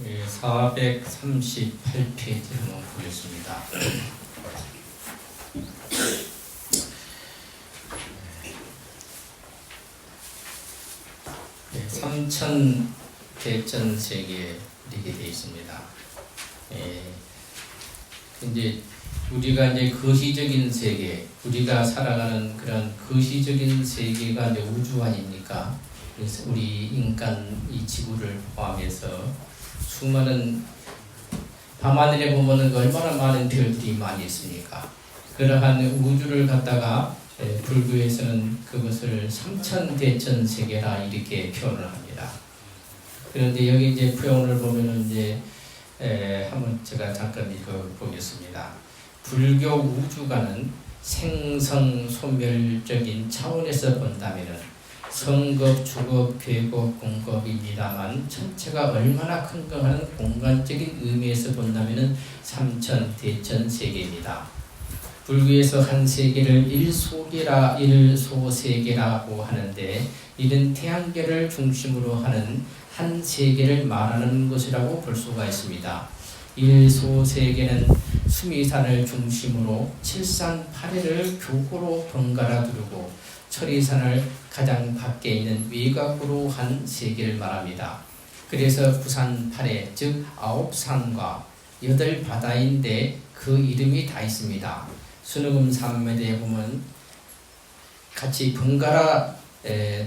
438페이지를 한번 보겠습니다. 삼천대천세계 이렇게 되어 있습니다. 이제 우리가 이제 거시적인 세계, 우리가 살아가는 그런 거시적인 세계가 이제 우주 아닙니까? 그래서 우리 인간 이 지구를 포함해서 수많은 밤하늘에 보면은 얼마나 많은 별들이 많이 있습니까? 그러한 우주를 갖다가 불교에서는 그것을 삼천대천세계라 이렇게 표현을 합니다. 그런데 여기 이제 표현을 보면은 이제 한번 제가 잠깐 읽어보겠습니다. 불교 우주가는 생성소멸적인 차원에서 본다면은 성급, 주급, 괴급, 공급입니다만 전체가 얼마나 큰가 하는 공간적인 의미에서 본다면은 삼천대천세계입니다. 불교에서 한 세계를 일소계라, 일소세계라고 하는데 이는 태양계를 중심으로 하는 한 세계를 말하는 것이라고 볼 수가 있습니다. 일소세계는 수미산을 중심으로 칠산팔해를 교고로 번갈아 두르고 철이산을 가장 밖에 있는 외곽으로 한 세계를 말합니다. 그래서 부산팔해 즉 9산과 8바다인데 그 이름이 다 있습니다. 순우금 산매대에 보면 같이 번갈아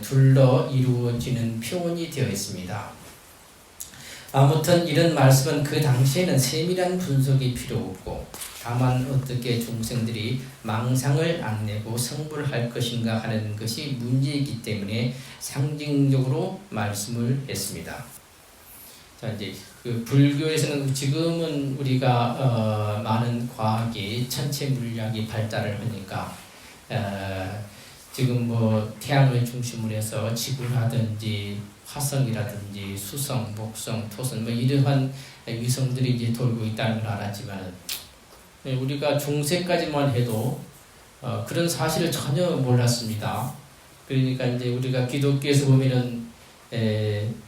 둘러 이루어지는 표현이 되어 있습니다. 아무튼 이런 말씀은 그 당시에는 세밀한 분석이 필요 없고 다만 어떻게 중생들이 망상을 안 내고 성불할 것인가 하는 것이 문제이기 때문에 상징적으로 말씀을 했습니다. 자, 이제 그 불교에서는 지금은 우리가 많은 과학이 천체 물리학이 발달을 하니까 지금 뭐 태양을 중심으로 해서 지구라든지 화성이라든지 수성, 목성, 토성 뭐 이러한 위성들이 이제 돌고 있다는 걸 알았지만 우리가 중세까지만 해도 그런 사실을 전혀 몰랐습니다. 그러니까 이제 우리가 기독교에서 보면은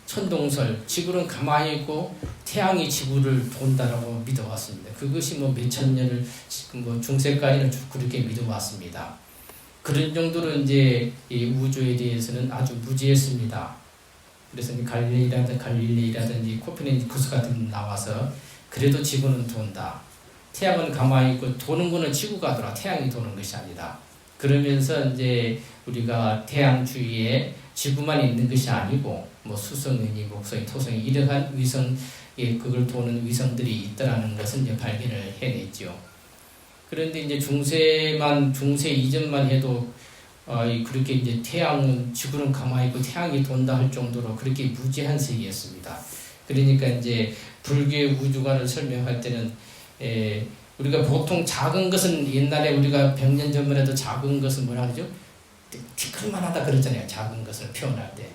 천동설, 지구는 가만히 있고 태양이 지구를 돈다라고 믿어왔습니다. 그것이 뭐 몇천 년을 지금 뭐 중세까지는 쭉 그렇게 믿어왔습니다. 그런 정도로 이제 이 우주에 대해서는 아주 무지했습니다. 그래서 갈릴레이라든지 코페르니쿠스 같은 분 나와서 그래도 지구는 돈다. 태양은 가만히 있고 도는 거는 지구가 돌아 태양이 도는 것이 아니다. 그러면서 이제 우리가 태양 주위에 지구만 있는 것이 아니고 뭐 수성이니 목성이 토성이 이러한 위성 그걸 도는 위성들이 있다라는 것을 이제 발견을 해냈죠. 그런데 이제 중세 이전만 해도 그렇게 이제 태양은 지구는 가만히 있고 태양이 돈다 할 정도로 그렇게 무지한 세계였습니다. 그러니까 이제 불교의 우주관을 설명할 때는 우리가 보통 작은 것은 옛날에 우리가 100년 전만 해도 작은 것은 뭐라 그러죠? 티끌만하다 그랬잖아요. 작은 것을 표현할 때.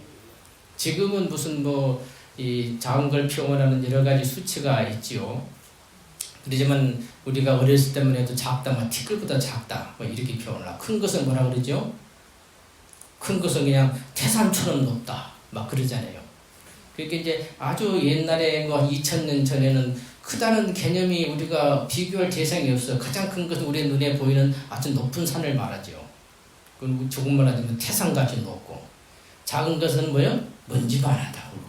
지금은 무슨 뭐 이 작은 걸 표현하는 여러 가지 수치가 있지요. 그러지만 우리가 어렸을 때만 해도 작다, 뭐 티끌보다 작다, 뭐 이렇게 표현을 하고 큰 것은 뭐라 그러죠? 큰 것은 그냥 태산처럼 높다, 막 그러잖아요. 그러니까 이제 아주 옛날에 뭐 2000년 전에는 크다는 개념이 우리가 비교할 대상이 없어요. 가장 큰 것은 우리 눈에 보이는 아주 높은 산을 말하죠. 그리고 조금만 하지만 태산같이 높고, 작은 것은 뭐요? 먼지만 하다 그러고,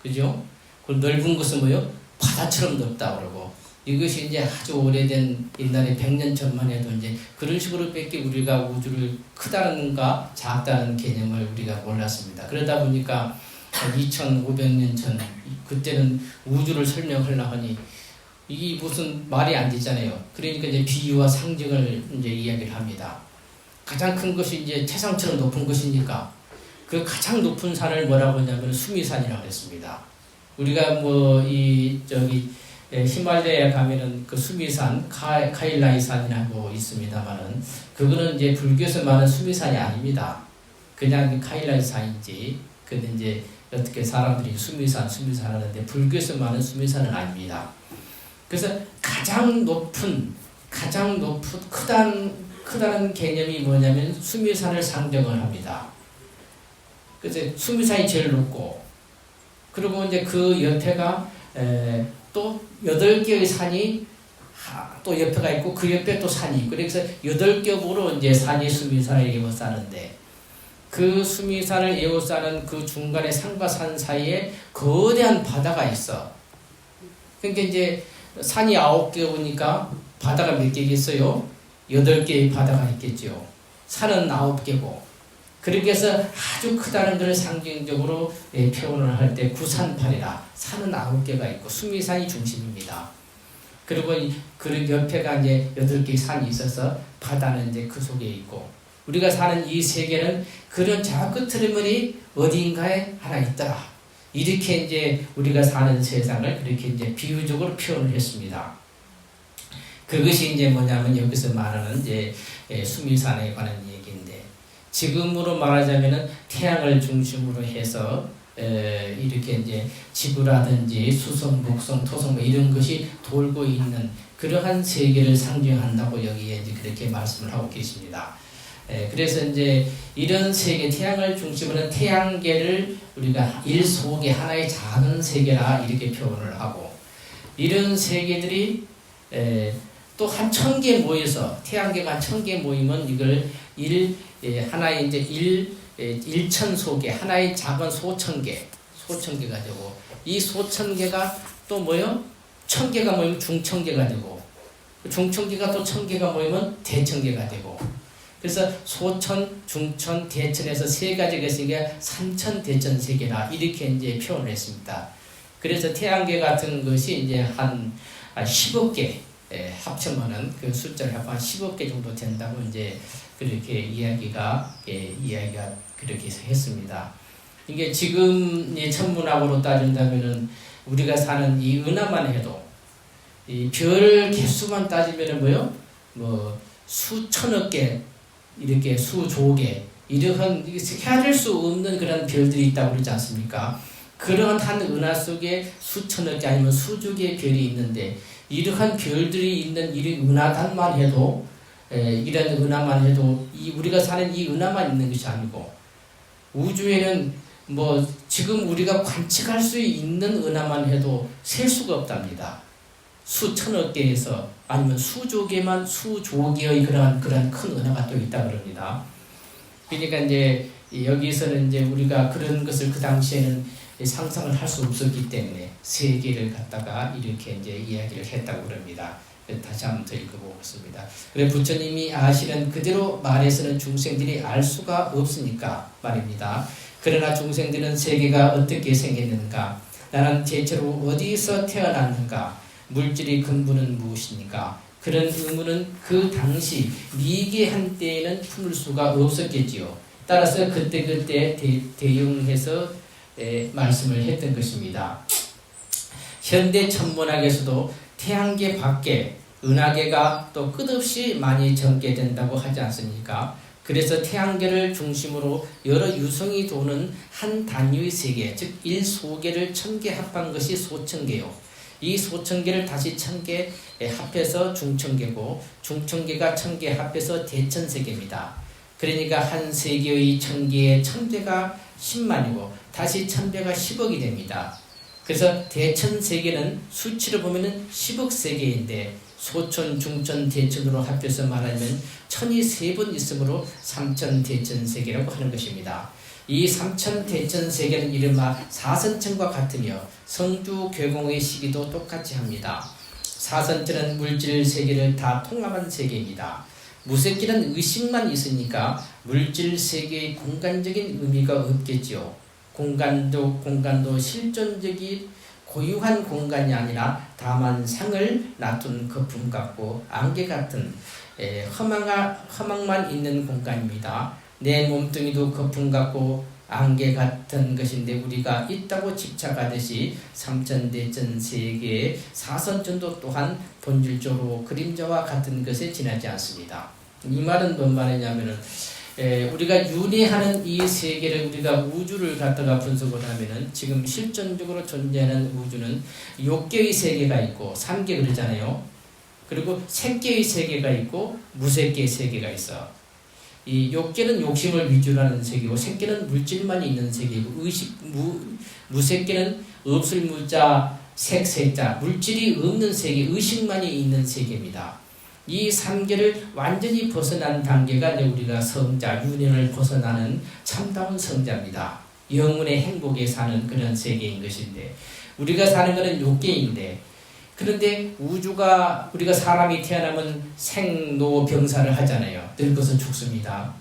그죠? 그리고 넓은 것은 뭐요? 바다처럼 넓다 그러고, 이것이 이제 아주 오래된 옛날에 100년 전만 해도 이제 그런 식으로 밖에 우리가 우주를 크다는가 작다는 개념을 우리가 몰랐습니다. 그러다 보니까 2500년 전 그때는 우주를 설명하려고 하니 이게 무슨 말이 안 되잖아요. 그러니까 이제 비유와 상징을 이제 이야기를 합니다. 가장 큰 것이 이제 태상처럼 높은 것이니까 그 가장 높은 산을 뭐라고 하냐면 수미산이라고 했습니다. 우리가 뭐 히말라야 가면은 그 수미산, 카일라이산이라고 있습니다만은 그거는 이제 불교에서 말하는 수미산이 아닙니다. 그냥 카일라이산인지 근데 이제 어떻게 사람들이 수미산 하는데 불교에서 말하는 수미산은 아닙니다. 그래서 가장 높은 크다는 개념이 뭐냐면 수미산을 상정을 합니다. 그래서 수미산이 제일 높고 그리고 이제 그 옆에가 또 8개의 산이 또 옆에가 있고 그 옆에 또 산이 있고 그래서 8겹으로 이제 산이 수미산을 에워싸는데 그 수미산을 에워싸는 그 중간에 산과 산 사이에 거대한 바다가 있어. 그러니까 이제 산이 9개 오니까 바다가 몇 개겠어요? 8개의 바다가 있겠죠. 산은 9개고. 그렇게 해서 아주 크다는 것을 상징적으로 표현을 할 때 구산팔이라 산은 9개가 있고 수미산이 중심입니다. 그리고 그 옆에가 이제 8개의 산이 있어서 바다는 이제 그 속에 있고 우리가 사는 이 세계는 그런 작은 트리머리 어딘가에 하나 있더라. 이렇게 이제 우리가 사는 세상을 그렇게 이제 비유적으로 표현을 했습니다. 그것이 이제 뭐냐면 여기서 말하는 이제 수미산에 관한 얘기인데 지금으로 말하자면은 태양을 중심으로 해서 이렇게 이제 지구라든지 수성, 목성, 토성 뭐 이런 것이 돌고 있는 그러한 세계를 상징한다고 여기에 이제 그렇게 말씀을 하고 계십니다. 그래서 이제 이런 세계, 태양을 중심으로 한 태양계를 우리가 일 속의 하나의 작은 세계라 이렇게 표현을 하고 이런 세계들이 또 한 1000개 모여서 태양계가 1000개 모이면 이걸 하나의 이제 1천 소개, 하나의 작은 소천개가 되고 이 소천개가 또 뭐요? 1000개가 모이면 중천개가 되고 중천개가 또 1000개가 모이면 대천개가 되고 그래서 소천, 중천, 대천에서 세 가지가 있으니까 삼천, 대천 세계라 이렇게 이제 표현을 했습니다. 그래서 태양계 같은 것이 이제 한 10억 개 합치면은 그 숫자를 합하면 10억 개 정도 된다고 이제 그렇게 이야기가 그렇게 했습니다. 이게 지금 천문학으로 따진다면은 우리가 사는 이 은하만 해도 이 별 개수만 따지면은 뭐요? 뭐 수천억 개 이렇게 수조 개 이러한 헤아릴 수 없는 그런 별들이 있다고 그러지 않습니까? 그런 한 은하 속에 수천억 개 아니면 수조 개의 별이 있는데 이러한 별들이 있는 이 은하단만 해도 이런 은하만 해도 우리가 사는 이 은하만 있는 것이 아니고 우주에는 뭐 지금 우리가 관측할 수 있는 은하만 해도 셀 수가 없답니다. 수천억 개에서 아니면 수조 개만 수조 개의 그런 큰 은하가 또 있다 그럽니다. 그러니까 이제 여기서는 이제 우리가 그런 것을 그 당시에는 상상을 할 수 없었기 때문에 세계를 갖다가 이렇게 이제 이야기를 했다고 그럽니다. 다시 한번 더 읽어보겠습니다. 그래 부처님이 아시는 그대로 말해서는 중생들이 알 수가 없으니까 말입니다. 그러나 중생들은 세계가 어떻게 생겼는가? 나는 대체로 어디서 태어났는가? 물질의 근본은 무엇입니까? 그런 의문은 그 당시 미개한 때에는 품을 수가 없었겠지요. 따라서 그때 대용해서 말씀을 했던 것입니다. 현대 천문학에서도 태양계 밖에 은하계가 또 끝없이 많이 전개된다고 하지 않습니까? 그래서 태양계를 중심으로 여러 유성이 도는 한 단위의 세계, 즉 1소계를 1000개 합한 것이 소천계요. 이 소천계를 다시 1000개 합해서 중천계고 중천계가 1000개 합해서 대천세계입니다. 그러니까 한 세계의 1000개의 1000배가 10만이고 다시 1000배가 10억이 됩니다. 그래서 대천세계는 수치로 보면은 10억 세계인데 소천, 중천, 대천으로 합해서 말하면 천이 3번 있으므로 삼천대천세계라고 하는 것입니다. 이 삼천대천세계는 이른바 사선천과 같으며 성주 괴공의 시기도 똑같이 합니다. 사선천은 물질 세계를 다 통합한 세계입니다. 무색기는 의식만 있으니까 물질 세계의 공간적인 의미가 없겠지요. 공간도 실존적인 고유한 공간이 아니라 다만 상을 놔둔 거품 같고 안개 같은 허망만 있는 공간입니다. 내 몸뚱이도 거품 같고 안개 같은 것인데 우리가 있다고 집착하듯이 삼천대천 세계의 사선천도 또한 본질적으로 그림자와 같은 것에 지나지 않습니다. 이 말은 뭔 말이냐면은 우리가 윤회하는 이 세계를 우리가 우주를 갖다가 분석을 하면은 지금 실존적으로 존재하는 우주는 6개의 세계가 있고 3개 그러잖아요. 그리고 색계의 세계가 있고 무색계의 세계가 있어. 이 6개는 욕심을 위주로 하는 세계고 색계는 물질만 있는 세계이고 무색계는 없을 무자 색자, 물질이 없는 세계, 의식만이 있는 세계입니다. 이 3계를 완전히 벗어난 단계가 이제 우리가 성자, 윤회를 벗어나는 참다운 성자입니다. 영혼의 행복에 사는 그런 세계인 것인데, 우리가 사는 것은 욕계인데, 그런데 우주가, 우리가 사람이 태어나면 생로병사를 하잖아요. 늙어서 죽습니다.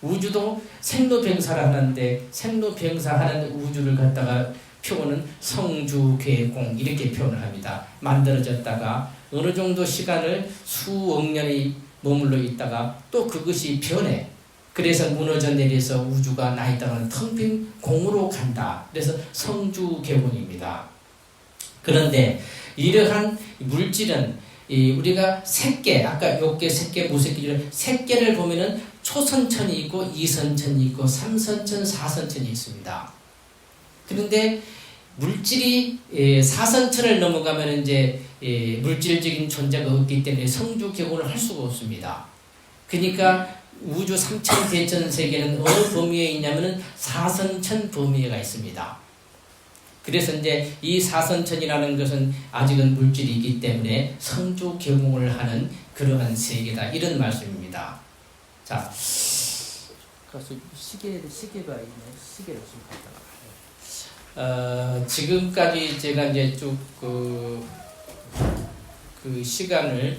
우주도 생로병사를 하는데, 생로병사하는 우주를 갖다가 표현은 성주괴공 이렇게 표현을 합니다. 만들어졌다가 어느 정도 시간을 수억 년이 머물러 있다가 또 그것이 변해. 그래서 무너져 내려서 우주가 나 있다가는 텅 빈 공으로 간다. 그래서 성주괴공입니다. 그런데 이러한 물질은 우리가 색계, 아까 욕계, 색계, 무색계를 색계를 보면은 초선천이 있고 이선천이 있고 삼선천, 사선천이 있습니다. 그런데 물질이 사선천을 넘어가면 이제 물질적인 존재가 없기 때문에 성주괴공을 할 수가 없습니다. 그러니까 우주 삼천 대천 세계는 어느 범위에 있냐면은 사선천 범위가 있습니다. 그래서 이제 이 사선천이라는 것은 아직은 물질이 있기 때문에 성주괴공을 하는 그러한 세계다. 이런 말씀입니다. 자, 그래서 시계가 있네. 시계를 좀 갖다가. 지금까지 제가 이제 쭉 그 시간을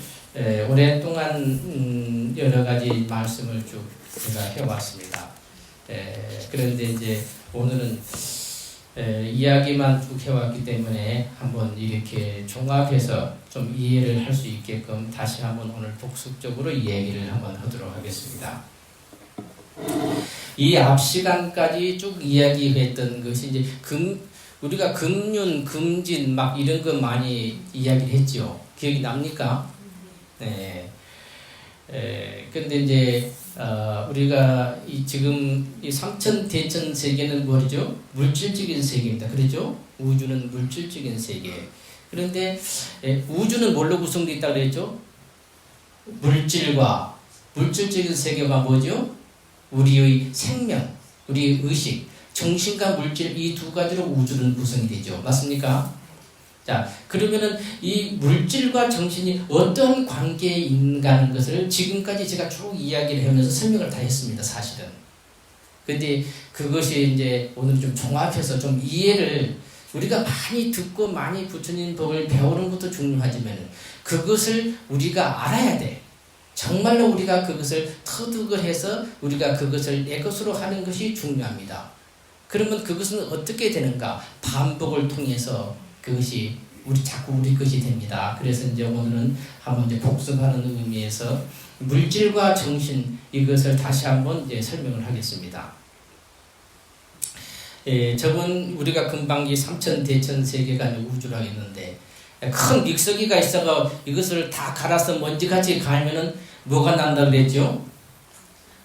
오랫동안 여러 가지 말씀을 쭉 제가 해왔습니다. 그런데 이제 오늘은 이야기만 쭉 해왔기 때문에 한번 이렇게 종합해서 좀 이해를 할 수 있게끔 다시 한번 오늘 복습적으로 이 얘기를 한번 하도록 하겠습니다. 이 앞 시간까지 쭉 이야기했던 것이 이제 우리가 금륜, 금진 막 이런 거 많이 이야기를 했죠. 기억이 납니까? 네. 근데 이제 우리가 지금 이 삼천 대천 세계는 뭐죠? 물질적인 세계입니다. 그렇죠? 우주는 물질적인 세계. 그런데 우주는 뭘로 구성되어 있다고 그랬죠? 물질과 물질적인 세계가 뭐죠? 우리의 생명, 우리의 의식, 정신과 물질 이 두 가지로 우주는 구성이 되죠. 맞습니까? 자, 그러면은 이 물질과 정신이 어떤 관계에 있는가는 것을 지금까지 제가 쭉 이야기를 하면서 설명을 다 했습니다, 사실은. 근데 그것이 이제 오늘 좀 종합해서 좀 이해를 우리가 많이 듣고 많이 부처님 법을 배우는 것도 중요하지만 그것을 우리가 알아야 돼. 정말로 우리가 그것을 터득을 해서 우리가 그것을 내 것으로 하는 것이 중요합니다. 그러면 그것은 어떻게 되는가? 반복을 통해서 그것이 자꾸 우리 것이 됩니다. 그래서 이제 오늘은 한번 이제 복습하는 의미에서 물질과 정신 이것을 다시 한번 이제 설명을 하겠습니다. 저번 우리가 금방 이 삼천 대천 세계가 우주라고 했는데 큰 믹서기가 있어가 이것을 다 갈아서 먼지같이 갈면은 뭐가 난다 그랬죠?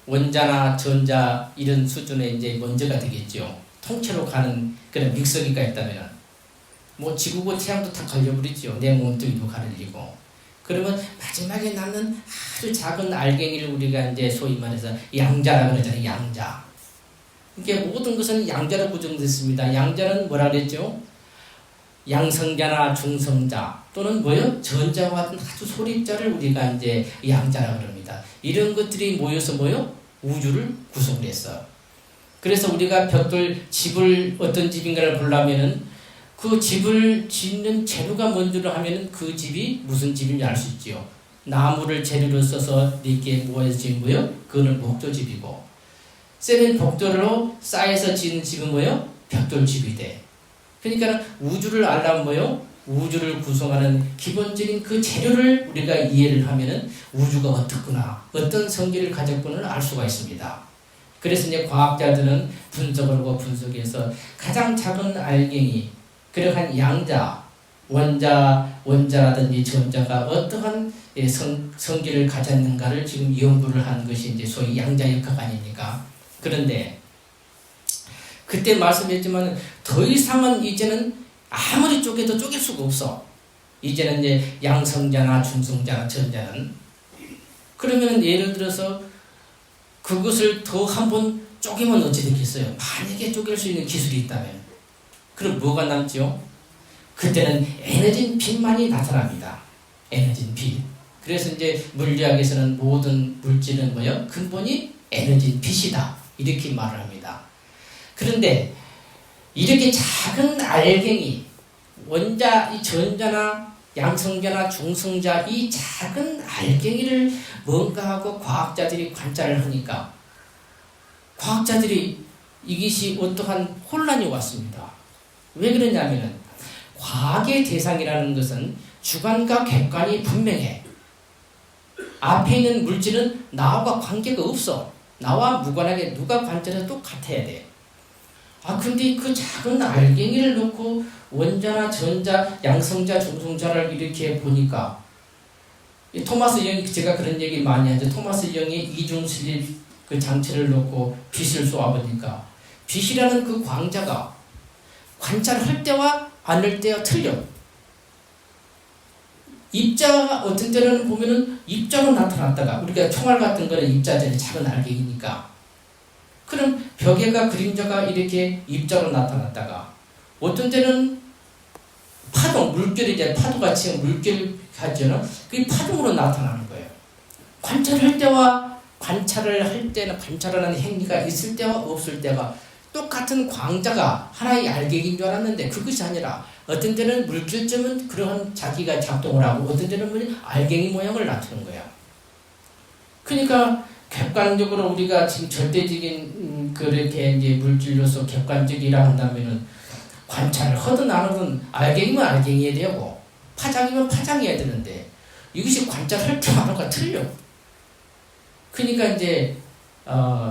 원자나 전자 이런 수준의 이제 먼지가 되겠죠. 통째로 가는 그런 믹서기가 있다면 뭐 지구고 태양도 다 갈려버리죠. 내 몸뚱이도 가려지고. 그러면 마지막에 남는 아주 작은 알갱이를 우리가 이제 소위 말해서 양자라고 그러잖아요. 양자. 이게 모든 것은 양자로 구성됐습니다. 양자는 뭐라 그랬죠? 양성자나 중성자 또는 뭐요? 전자와 같은 아주 소립자를 우리가 이제 양자라고 그럽니다. 이런 것들이 모여서 뭐요? 우주를 구성을 했어. 그래서 우리가 벽돌 집을 어떤 집인가를 보려면은 그 집을 짓는 재료가 뭔지를 하면은 그 집이 무슨 집인지 알 수 있지요. 나무를 재료로 써서 이렇게 모여서 지은 뭐요? 그거는 목조집이고, 세면 벽돌로 쌓여서 지은 집은 뭐요? 벽돌집이 돼. 그러니까 우주를 알려면 뭐요? 우주를 구성하는 기본적인 그 재료를 우리가 이해를 하면은 우주가 어떻구나, 어떤 성질을 가졌구나를 알 수가 있습니다. 그래서 이제 과학자들은 분석을 하고 분석해서 가장 작은 알갱이, 그러한 양자, 원자라든지 전자가 어떠한 성질을 가졌는가를 지금 연구를 한 것이 이제 소위 양자역학 아닙니까? 그런데 그때 말씀했지만 더 이상은 이제는 아무리 쪼개도 쪼갤 수가 없어. 이제는 이제 양성자나 중성자나 전자는. 그러면 예를 들어서 그것을 더 한번 쪼개면 어찌 되겠어요? 만약에 쪼갤 수 있는 기술이 있다면. 그럼 뭐가 남죠? 그때는 에너진 빛만이 나타납니다. 에너진 빛. 그래서 이제 물리학에서는 모든 물질은 뭐요? 근본이 에너진 빛이다. 이렇게 말을 합니다. 그런데 이렇게 작은 알갱이, 원자, 이 전자나 양성자나 중성자 이 작은 알갱이를 뭔가 하고 과학자들이 관찰을 하니까 과학자들이 이것이 어떠한 혼란이 왔습니다. 왜 그러냐면은 과학의 대상이라는 것은 주관과 객관이 분명해. 앞에 있는 물질은 나와 관계가 없어. 나와 무관하게 누가 관찰해도 똑같아야 돼. 근데 그 작은 알갱이를 놓고 원자나 전자, 양성자, 중성자를 이렇게 보니까 토마스 영, 제가 그런 얘기 많이 하죠. 토마스 영이 이중슬립 그 장치를 놓고 빛을 쏘아보니까 빛이라는 그 광자가 관찰할 때와 안 할 때와 틀려. 입자가 어떤 때는 보면은 입자로 나타났다가 우리가 총알 같은 거는 입자들이 작은 알갱이니까 그럼 벽에가 그림자가 이렇게 입자로 나타났다가 어떤 때는 파동, 물결이 이제 파도같이 물결 하잖아. 그게 파동으로 나타나는 거예요. 관찰할 때와 관찰을 할 때는 관찰하는 행위가 있을 때와 없을 때가 똑같은 광자가 하나의 알갱이인 줄 알았는데 그것이 아니라 어떤 때는 물결점은 그러한 자기가 작동을 하고 어떤 때는 알갱이 모양을 나타내는 거야. 그러니까 객관적으로 우리가 지금 절대적인 그렇게 이제 물질로서 객관적이라 한다면은 관찰을 하든 안 하든 알갱이면 알갱이해야 되고 파장이면 파장해야 되는데 이것이 관찰할 때마다 틀려. 그러니까 이제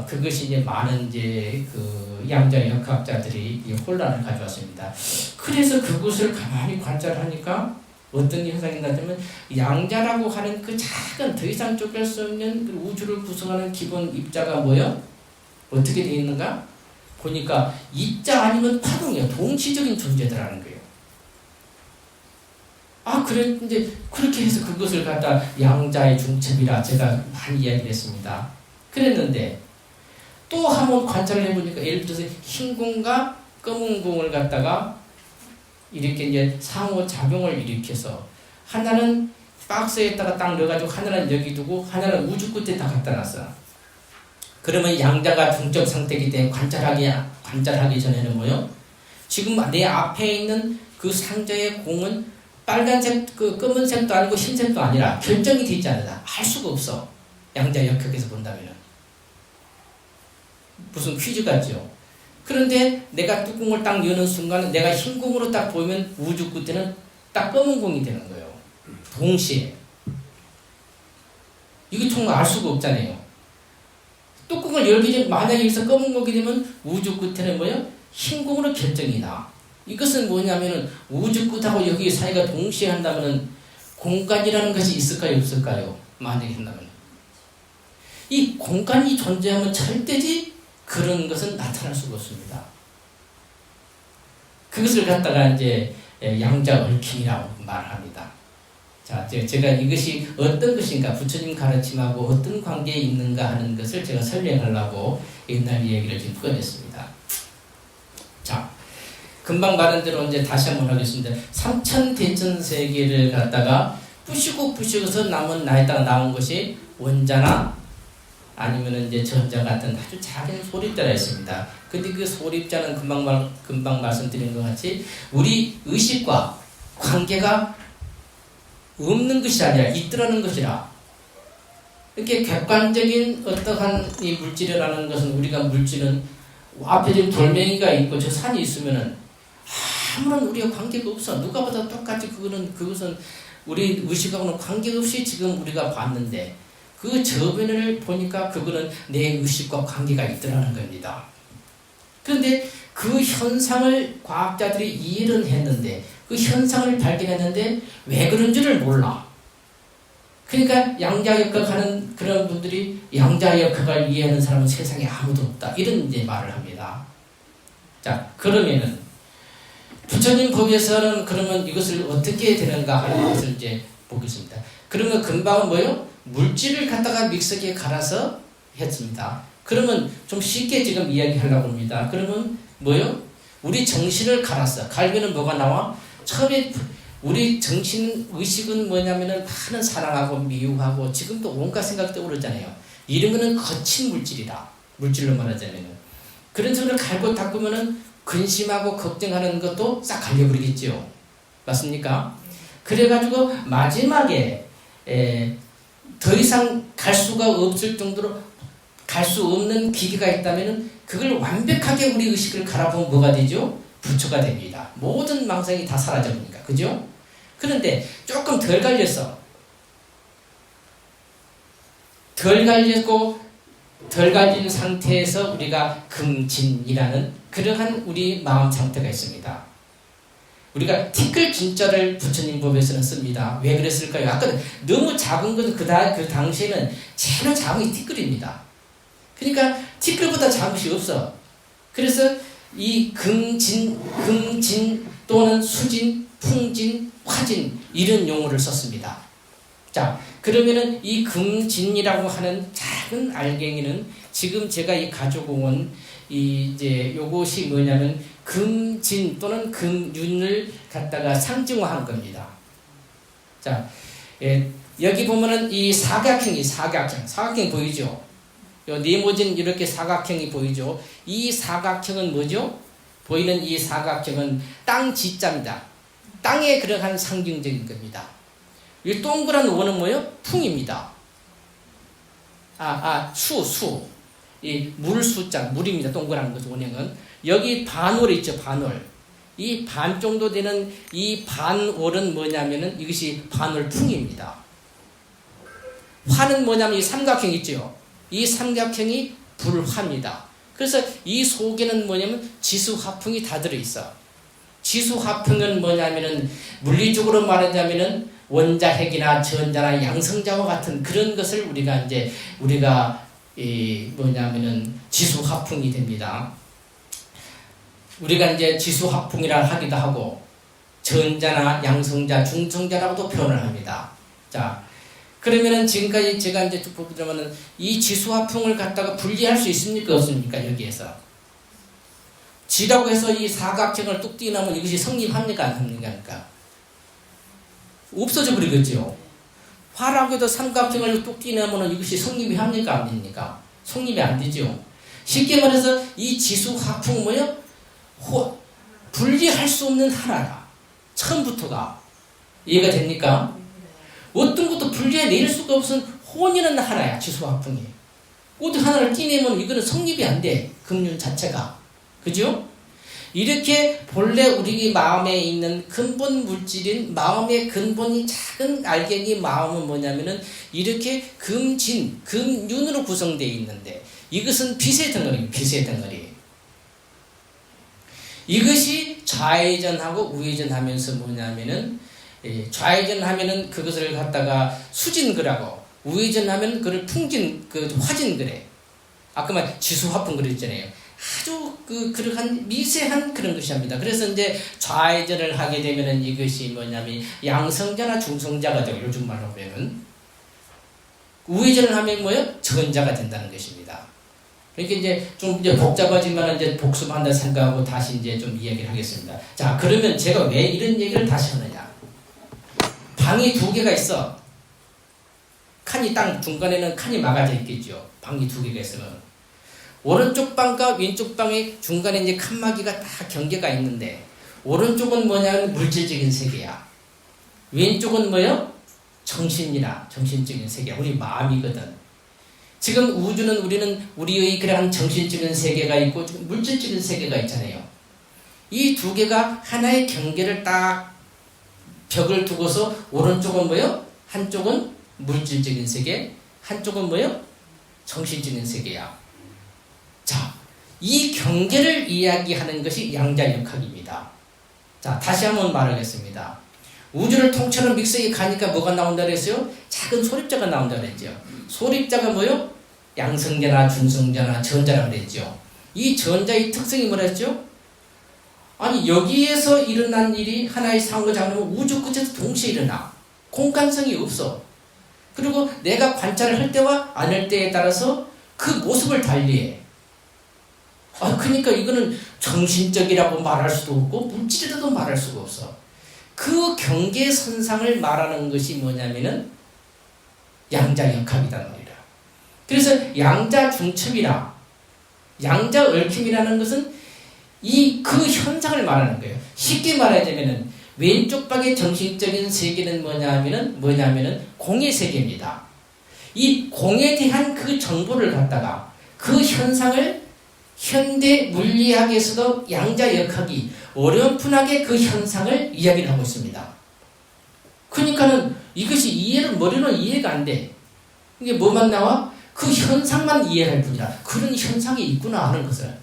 그것이 이제 많은 이제 그 양자역학자들이 혼란을 가져왔습니다. 그래서 그것을 가만히 관찰하니까 어떤 현상이 나타나면 양자라고 하는 그 작은 더 이상 쫓길 수 없는 그 우주를 구성하는 기본 입자가 뭐요? 어떻게 되어 있는가? 보니까 입자 아니면 파동이요. 동시적인 존재들하는 거예요. 그래 이제 그렇게 해서 그것을 갖다 양자의 중첩이라 제가 많이 이야기를 했습니다. 그랬는데 또 한번 관찰을 해보니까 예를 들어서 흰 공과 검은 공을 갖다가 이렇게 이제 상호 작용을 일으켜서 하나는 박스에다가 딱 넣어가지고 하나는 여기 두고 하나는 우주 끝에 다 갖다 놨어. 그러면 양자가 중첩 상태이기 때문에 관찰하기 전에는 뭐요? 지금 내 앞에 있는 그 상자의 공은 빨간색, 그 검은색도 아니고 흰색도 아니라 결정이 되어 있지 않느냐. 알 수가 없어. 양자 역학에서 본다면은. 무슨 퀴즈 같죠? 그런데 내가 뚜껑을 딱 여는 순간 내가 흰 공으로 딱 보이면 우주 끝에는 딱 검은 공이 되는 거예요. 동시에. 이게 정말 알 수가 없잖아요. 뚜껑을 열기 전에 만약에 여기서 검은 공이 되면 우주 끝에는 뭐예요? 흰 공으로 결정이 나. 이것은 뭐냐면은 우주 끝하고 여기 사이가 동시에 한다면은 공간이라는 것이 있을까요? 없을까요? 만약에 한다면. 이 공간이 존재하면 절대지 그런 것은 나타날 수가 없습니다. 그것을 갖다가 이제 양자 얽힘이라고 말합니다. 자, 제가 이것이 어떤 것인가, 부처님 가르침하고 어떤 관계에 있는가 하는 것을 제가 설명하려고 옛날 이야기를 지금 꺼냈습니다. 자, 금방 말한 대로 이제 다시 한번 하겠습니다. 삼천대천세계를 갖다가 부시고서 남은 나에다가 나온 것이 원자나 아니면 이제 전자 같은 아주 작은 소립자가 있습니다. 근데 그 소립자는 금방 말씀드린 것 같이 우리 의식과 관계가 없는 것이 아니라 있더라는 것이라. 이렇게 객관적인 어떠한 이 물질이라는 것은 우리가 물질은 앞에 지금 돌멩이가 있고 저 산이 있으면은 아무런 우리가 관계가 없어. 누가 봐도 똑같이 그것은 우리 의식하고는 관계없이 지금 우리가 봤는데 그 저변을 보니까 그거는 내 의식과 관계가 있더라는 겁니다. 그런데 그 현상을 과학자들이 이해는 했는데 그 현상을 발견했는데 왜 그런지를 몰라. 그러니까 양자역학하는 그런 분들이 양자역학을 이해하는 사람은 세상에 아무도 없다. 이런 이제 말을 합니다. 자, 그러면은 부처님 법에서는 그러면 이것을 어떻게 되는가 하는 것을 이제 보겠습니다. 그러면 금방은 뭐요? 물질을 갖다가 믹서기에 갈아서 했습니다. 그러면 좀 쉽게 지금 이야기하려고 합니다. 그러면 뭐요? 우리 정신을 갈았어. 갈면은 뭐가 나와? 처음에 우리 정신 의식은 뭐냐면은 많은 사랑하고 미워하고 지금도 온갖 생각 떠오르잖아요. 이런 거는 거친 물질이다. 물질로 말하자면은. 그런 소리를 갈고 닦으면은 근심하고 걱정하는 것도 싹 갈려버리겠죠. 맞습니까? 그래가지고 마지막에 더 이상 갈 수가 없을 정도로 갈 수 없는 기계가 있다면은 그걸 완벽하게 우리 의식을 갈아보면 뭐가 되죠? 부처가 됩니다. 모든 망상이 다 사라져버리니까. 그죠? 그런데 조금 덜 갈렸어. 덜 갈렸고 덜 갈린 상태에서 우리가 금진이라는 그러한 우리 마음 상태가 있습니다. 우리가 티끌 진자를 부처님 법에서는 씁니다. 왜 그랬을까요? 아까 너무 작은 건 그 당시에는 제일 작은 게 티끌입니다. 그러니까 티끌보다 작은 것이 없어. 그래서 이 금진 또는 수진, 풍진, 화진 이런 용어를 썼습니다. 자, 그러면은 이 금진이라고 하는 작은 알갱이는 지금 제가 이 가지고 온 이제 요것이 뭐냐면 금진 또는 금윤을 갖다가 상징화한 겁니다. 자, 여기 보면은 이 사각형 보이죠? 요 네모진 이렇게 사각형이 보이죠? 이 사각형은 뭐죠? 보이는 이 사각형은 땅 지자입니다. 땅에 그러한 상징적인 겁니다. 이 동그란 원은 뭐예요? 풍입니다. 수. 이 물수자, 물입니다. 동그란 것 원형은. 여기 반월이 있죠, 반월. 이 반 정도 되는 이 반월은 뭐냐면은 이것이 반월풍입니다. 화는 뭐냐면 이 삼각형 있죠. 이 삼각형이 불화입니다. 그래서 이 속에는 뭐냐면 지수화풍이 다 들어있어. 지수화풍은 뭐냐면은 물리적으로 말하자면은 원자핵이나 전자나 양성자와 같은 그런 것을 우리가 뭐냐면은 지수화풍이 됩니다. 우리가 이제 지수화풍이라 하기도 하고 전자나 양성자, 중성자라고도 표현을 합니다. 자, 그러면은 지금까지 제가 이제 쭉 보자면은 이 지수화풍을 갖다가 분리할 수 있습니까? 없습니까? 여기에서. 지라고 해서 이 사각형을 뚝 띄어나면 이것이 성립합니까? 안 합니까? 없어져 버리겠죠. 화라고 해도 삼각형을 뚝 띄어나면 이것이 성립이 합니까? 안 됩니까? 성립이 안 되죠. 쉽게 말해서 이 지수화풍 뭐예요? 분리할 수 없는 하나다. 처음부터가. 이해가 됩니까? 어떤 것도 분리해낼 수가 없은 혼이라는 하나야. 지수화풍이. 어디 하나를 띄내면 이거는 성립이 안 돼. 금륜 자체가. 그죠? 이렇게 본래 우리 마음에 있는 근본 물질인 마음의 근본이 작은 알갱이 마음은 뭐냐면은 이렇게 금진, 금윤으로 구성되어 있는데 이것은 빛의 덩어리, 빛의 덩어리. 이것이 좌회전하고 우회전하면서 뭐냐면은 좌회전하면은 그것을 갖다가 수진그라고 우회전하면 그걸 화진그래. 아까 말 지수화풍 그랬잖아요. 아주 그러한 미세한 그런 것이 합니다. 그래서 이제 좌회전을 하게 되면은 이것이 뭐냐면 양성자나 중성자가 되고 요즘 말로 하면은 우회전을 하면 뭐예요? 전자가 된다는 것입니다. 그러니까 이제 좀 이제 복잡하지만 이제 복습한다 생각하고 다시 이제 좀 이야기를 하겠습니다. 자, 그러면 제가 왜 이런 얘기를 다시 하느냐? 방이 두 개가 있어. 칸이 땅 중간에는 칸이 막아져 있겠죠. 방이 두 개가 있으면. 오른쪽 방과 왼쪽 방의 중간에 이제 칸막이가 다 경계가 있는데 오른쪽은 뭐냐면 물질적인 세계야. 왼쪽은 뭐요? 정신적인 세계야. 우리 마음이거든. 지금 우주는 우리는 우리의 그러한 정신적인 세계가 있고 물질적인 세계가 있잖아요. 이 두 개가 하나의 경계를 딱 벽을 두고서 오른쪽은 뭐요? 한쪽은 물질적인 세계, 한쪽은 뭐요? 정신적인 세계야. 자, 이 경계를 이야기하는 것이 양자역학입니다. 자, 다시 한번 말하겠습니다. 우주를 통째로 믹서기에 가니까 뭐가 나온다 그랬어요? 작은 소립자가 나온다 그랬죠. 소립자가 뭐요? 양성자나 중성자나 전자라 그랬죠. 이 전자의 특성이 뭐라 했죠? 아니 여기에서 일어난 일이 하나의 상호작용은 우주 끝에서 동시에 일어나. 공간성이 없어. 그리고 내가 관찰을 할 때와 안 할 때에 따라서 그 모습을 달리해. 그러니까 이거는 정신적이라고 말할 수도 없고 물질이라도 말할 수가 없어. 그 경계선상을 말하는 것이 뭐냐면은 양자역학이란 말이라. 그래서 양자중첩이라, 양자얽힘이라는 것은 그 현상을 말하는 거예요. 쉽게 말하자면은 왼쪽 박의 정신적인 세계는 뭐냐면은 공의 세계입니다. 이 공에 대한 그 정보를 갖다가 그 현상을 현대 물리학에서도 양자역학이 어렴풋하게 그 현상을 이야기를 하고 있습니다. 그러니까는 이것이 머리로는 이해가 안 돼. 이게 뭐만 나와? 그 현상만 이해할 뿐이라. 그런 현상이 있구나 하는 것을.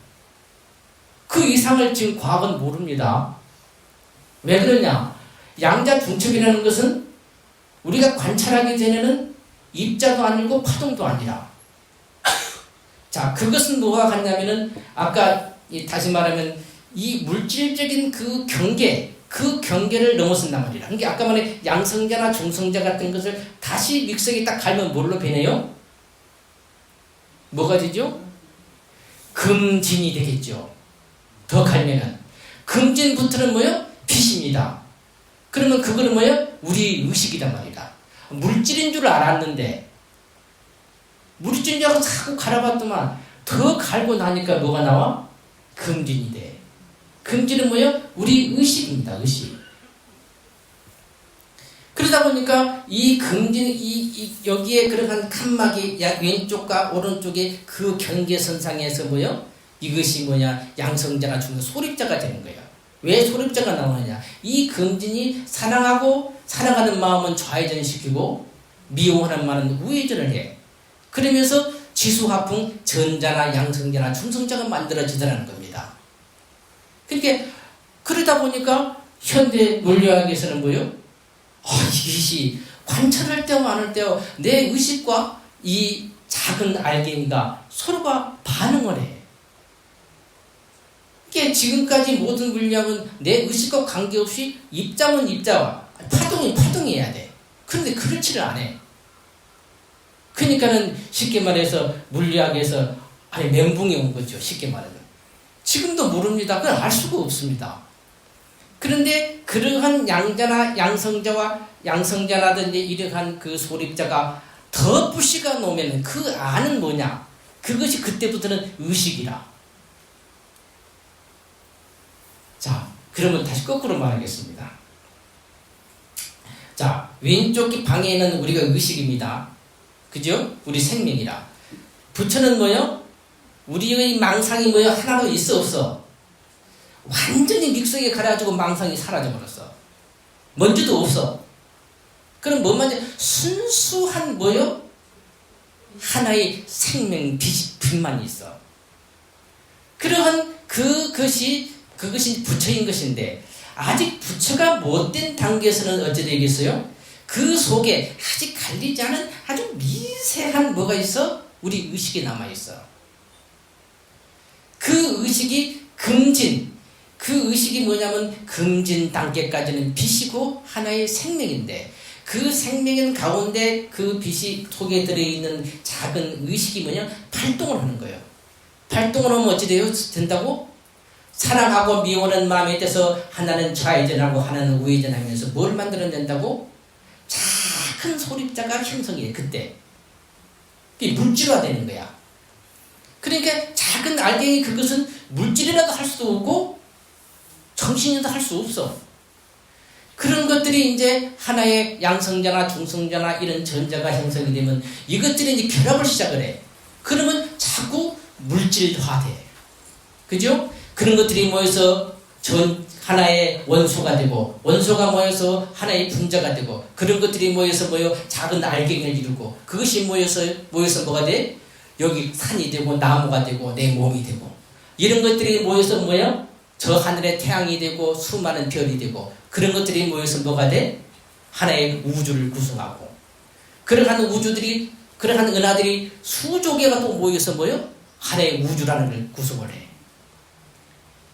그 이상을 지금 과학은 모릅니다. 왜 그러냐? 양자중첩이라는 것은 우리가 관찰하기 전에는 입자도 아니고 파동도 아니라. 자, 그것은 뭐가 같냐면은 아까 다시 말하면 이 물질적인 그 경계를 넘어선단 말이라. 그러니까 아까 말해 양성자나 중성자 같은 것을 다시 믹서기 딱 갈면 뭘로 변해요? 뭐가 되죠? 금진이 되겠죠. 더 갈면은 금진부터는 뭐예요? 빛입니다. 그러면 그거는 뭐예요? 우리 의식이란 말이다. 물질인 줄 알았는데 물질인 줄 알고 자꾸 갈아봤더만 더 갈고 나니까 뭐가 나와? 금진이 돼. 금진은 뭐예요? 우리 의식입니다. 의식. 그러다 보니까 이 금진, 여기에 그러한 칸막이 왼쪽과 오른쪽의 그 경계선상에서 뭐예요? 이것이 양성자나 중성, 소립자가 되는 거예요. 왜 소립자가 나오느냐? 이 금진이 사랑하는 마음은 좌회전시키고 미워하는 마음은 우회전을 해. 그러면서 지수화풍 전자나 양성자나 중성자가 만들어지더라는 겁니다. 그러니까 그러다 보니까 현대 물리학에서는 뭐예요? 이것이 관찰할 때와 안 할 때와 내 의식과 이 작은 알갱이가 서로가 반응을 해. 그러니까 지금까지 모든 물리학은 내 의식과 관계없이 입자면 입자와 파동이 파동이어야 돼. 그런데 그렇지를 않아. 그러니까는 쉽게 말해서 물리학에서 멘붕이 온 거죠. 쉽게 말하면. 지금도 모릅니다. 그건 알 수가 없습니다. 그런데 그러한 양자나 양성자라든지 이러한 그 소립자가 더 부시가 놓으면 그 안은 뭐냐? 그것이 그때부터는 의식이라. 자, 그러면 다시 거꾸로 말하겠습니다. 자, 왼쪽 방에는 우리가 의식입니다. 그죠? 우리 생명이라. 부처는 뭐요? 우리의 망상이 뭐요? 하나도 있어 없어? 완전히 믹서기에 갈아가지고 망상이 사라져버렸어. 먼지도 없어. 그럼 뭐만 순수한 뭐요? 하나의 생명 빛만 있어. 그러한 그것이 부처인 것인데 아직 부처가 못된 단계에서는 어찌 되겠어요? 그 속에 아직 갈리지 않은 아주 미세한 뭐가 있어? 우리 의식이 남아있어. 그 의식이 금진, 그 의식이 뭐냐면 금진 단계까지는 빛이고 하나의 생명인데 그 생명 가운데 그 빛이 속에 들어있는 작은 의식이 뭐냐? 발동을 하는 거예요. 발동을 하면 어찌 된다고? 사랑하고 미워하는 마음에 대해서 하나는 좌회전하고 하나는 우회전하면서 뭘 만들어낸다고? 작은 소립자가 형성이 돼. 그때 물질화되는 거야. 그러니까 작은 알갱이 그것은 물질이라도 할 수도 없고 정신이라도 할 수 없어. 그런 것들이 이제 하나의 양성자나 중성자나 이런 전자가 형성이 되면 이것들이 이제 결합을 시작을 해. 그러면 자꾸 물질화돼. 그죠? 그런 것들이 모여서 하나의 원소가 되고 원소가 모여서 하나의 분자가 되고 그런 것들이 모여서 작은 알갱이를 이루고 그것이 모여서 뭐가 돼? 여기 산이 되고 나무가 되고 내 몸이 되고 이런 것들이 모여서 저 하늘에 태양이 되고 수많은 별이 되고 그런 것들이 모여서 뭐가 돼? 하나의 우주를 구성하고 그러한 우주들이 그러한 은하들이 수조 개가 또 모여서 하나의 우주라는 걸 구성을 해.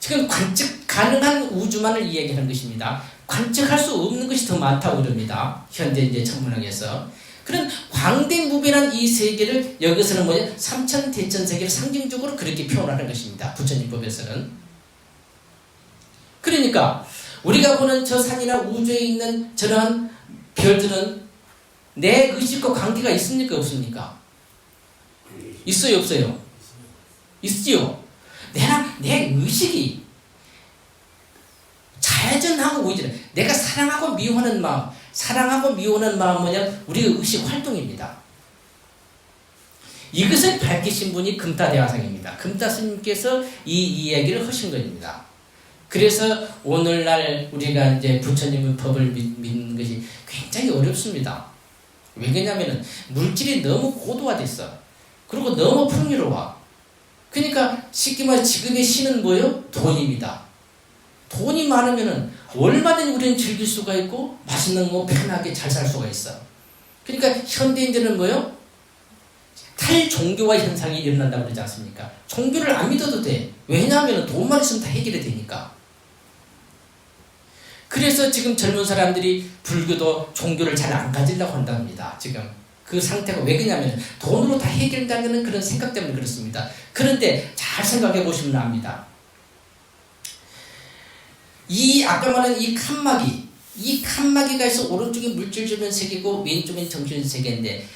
지금 관측 가능한 우주만을 이야기하는 것입니다. 관측할 수 없는 것이 더 많다고 그럽니다. 현대 이제 천문학에서. 그런 광대무변한 이 세계를 여기서는 삼천대천 세계를 상징적으로 그렇게 표현하는 것입니다. 부처님법에서는. 그러니까 우리가 보는 저 산이나 우주에 있는 저러한 별들은 내 의식과 관계가 있습니까? 없습니까? 있어요? 없어요? 있지요. 내 의식이 자연하고 우주는 내가 사랑하고 미워하는 마음, 사랑하고 미워하는 마음은 뭐냐? 우리의 의식 활동입니다. 이것을 밝히신 분이 금타대화상입니다. 금타스님께서 이 이야기를 하신 겁니다. 그래서 오늘날 우리가 이제 부처님의 법을 믿는 것이 굉장히 어렵습니다. 왜냐하면 물질이 너무 고도화됐어. 그리고 너무 풍요로워. 그러니까 쉽게 말해 지금의 신은 뭐예요? 돈입니다. 돈이 많으면 얼마든지 우리는 즐길 수가 있고 맛있는 거 편하게 잘 살 수가 있어. 그러니까 현대인들은 뭐예요? 탈종교화 현상이 일어난다고 그러지 않습니까? 종교를 안 믿어도 돼. 왜냐하면 돈만 있으면 다 해결이 되니까. 그래서 지금 젊은 사람들이 불교도 종교를 잘 안 가지려고 한답니다. 지금 그 상태가 왜 그러냐면 돈으로 다 해결된다는 그런 생각 때문에 그렇습니다. 그런데 잘 생각해 보시면 압니다. 이 아까 말한 이 칸막이가 있어 오른쪽이 물질적인 세계고 왼쪽은 정신 세계인데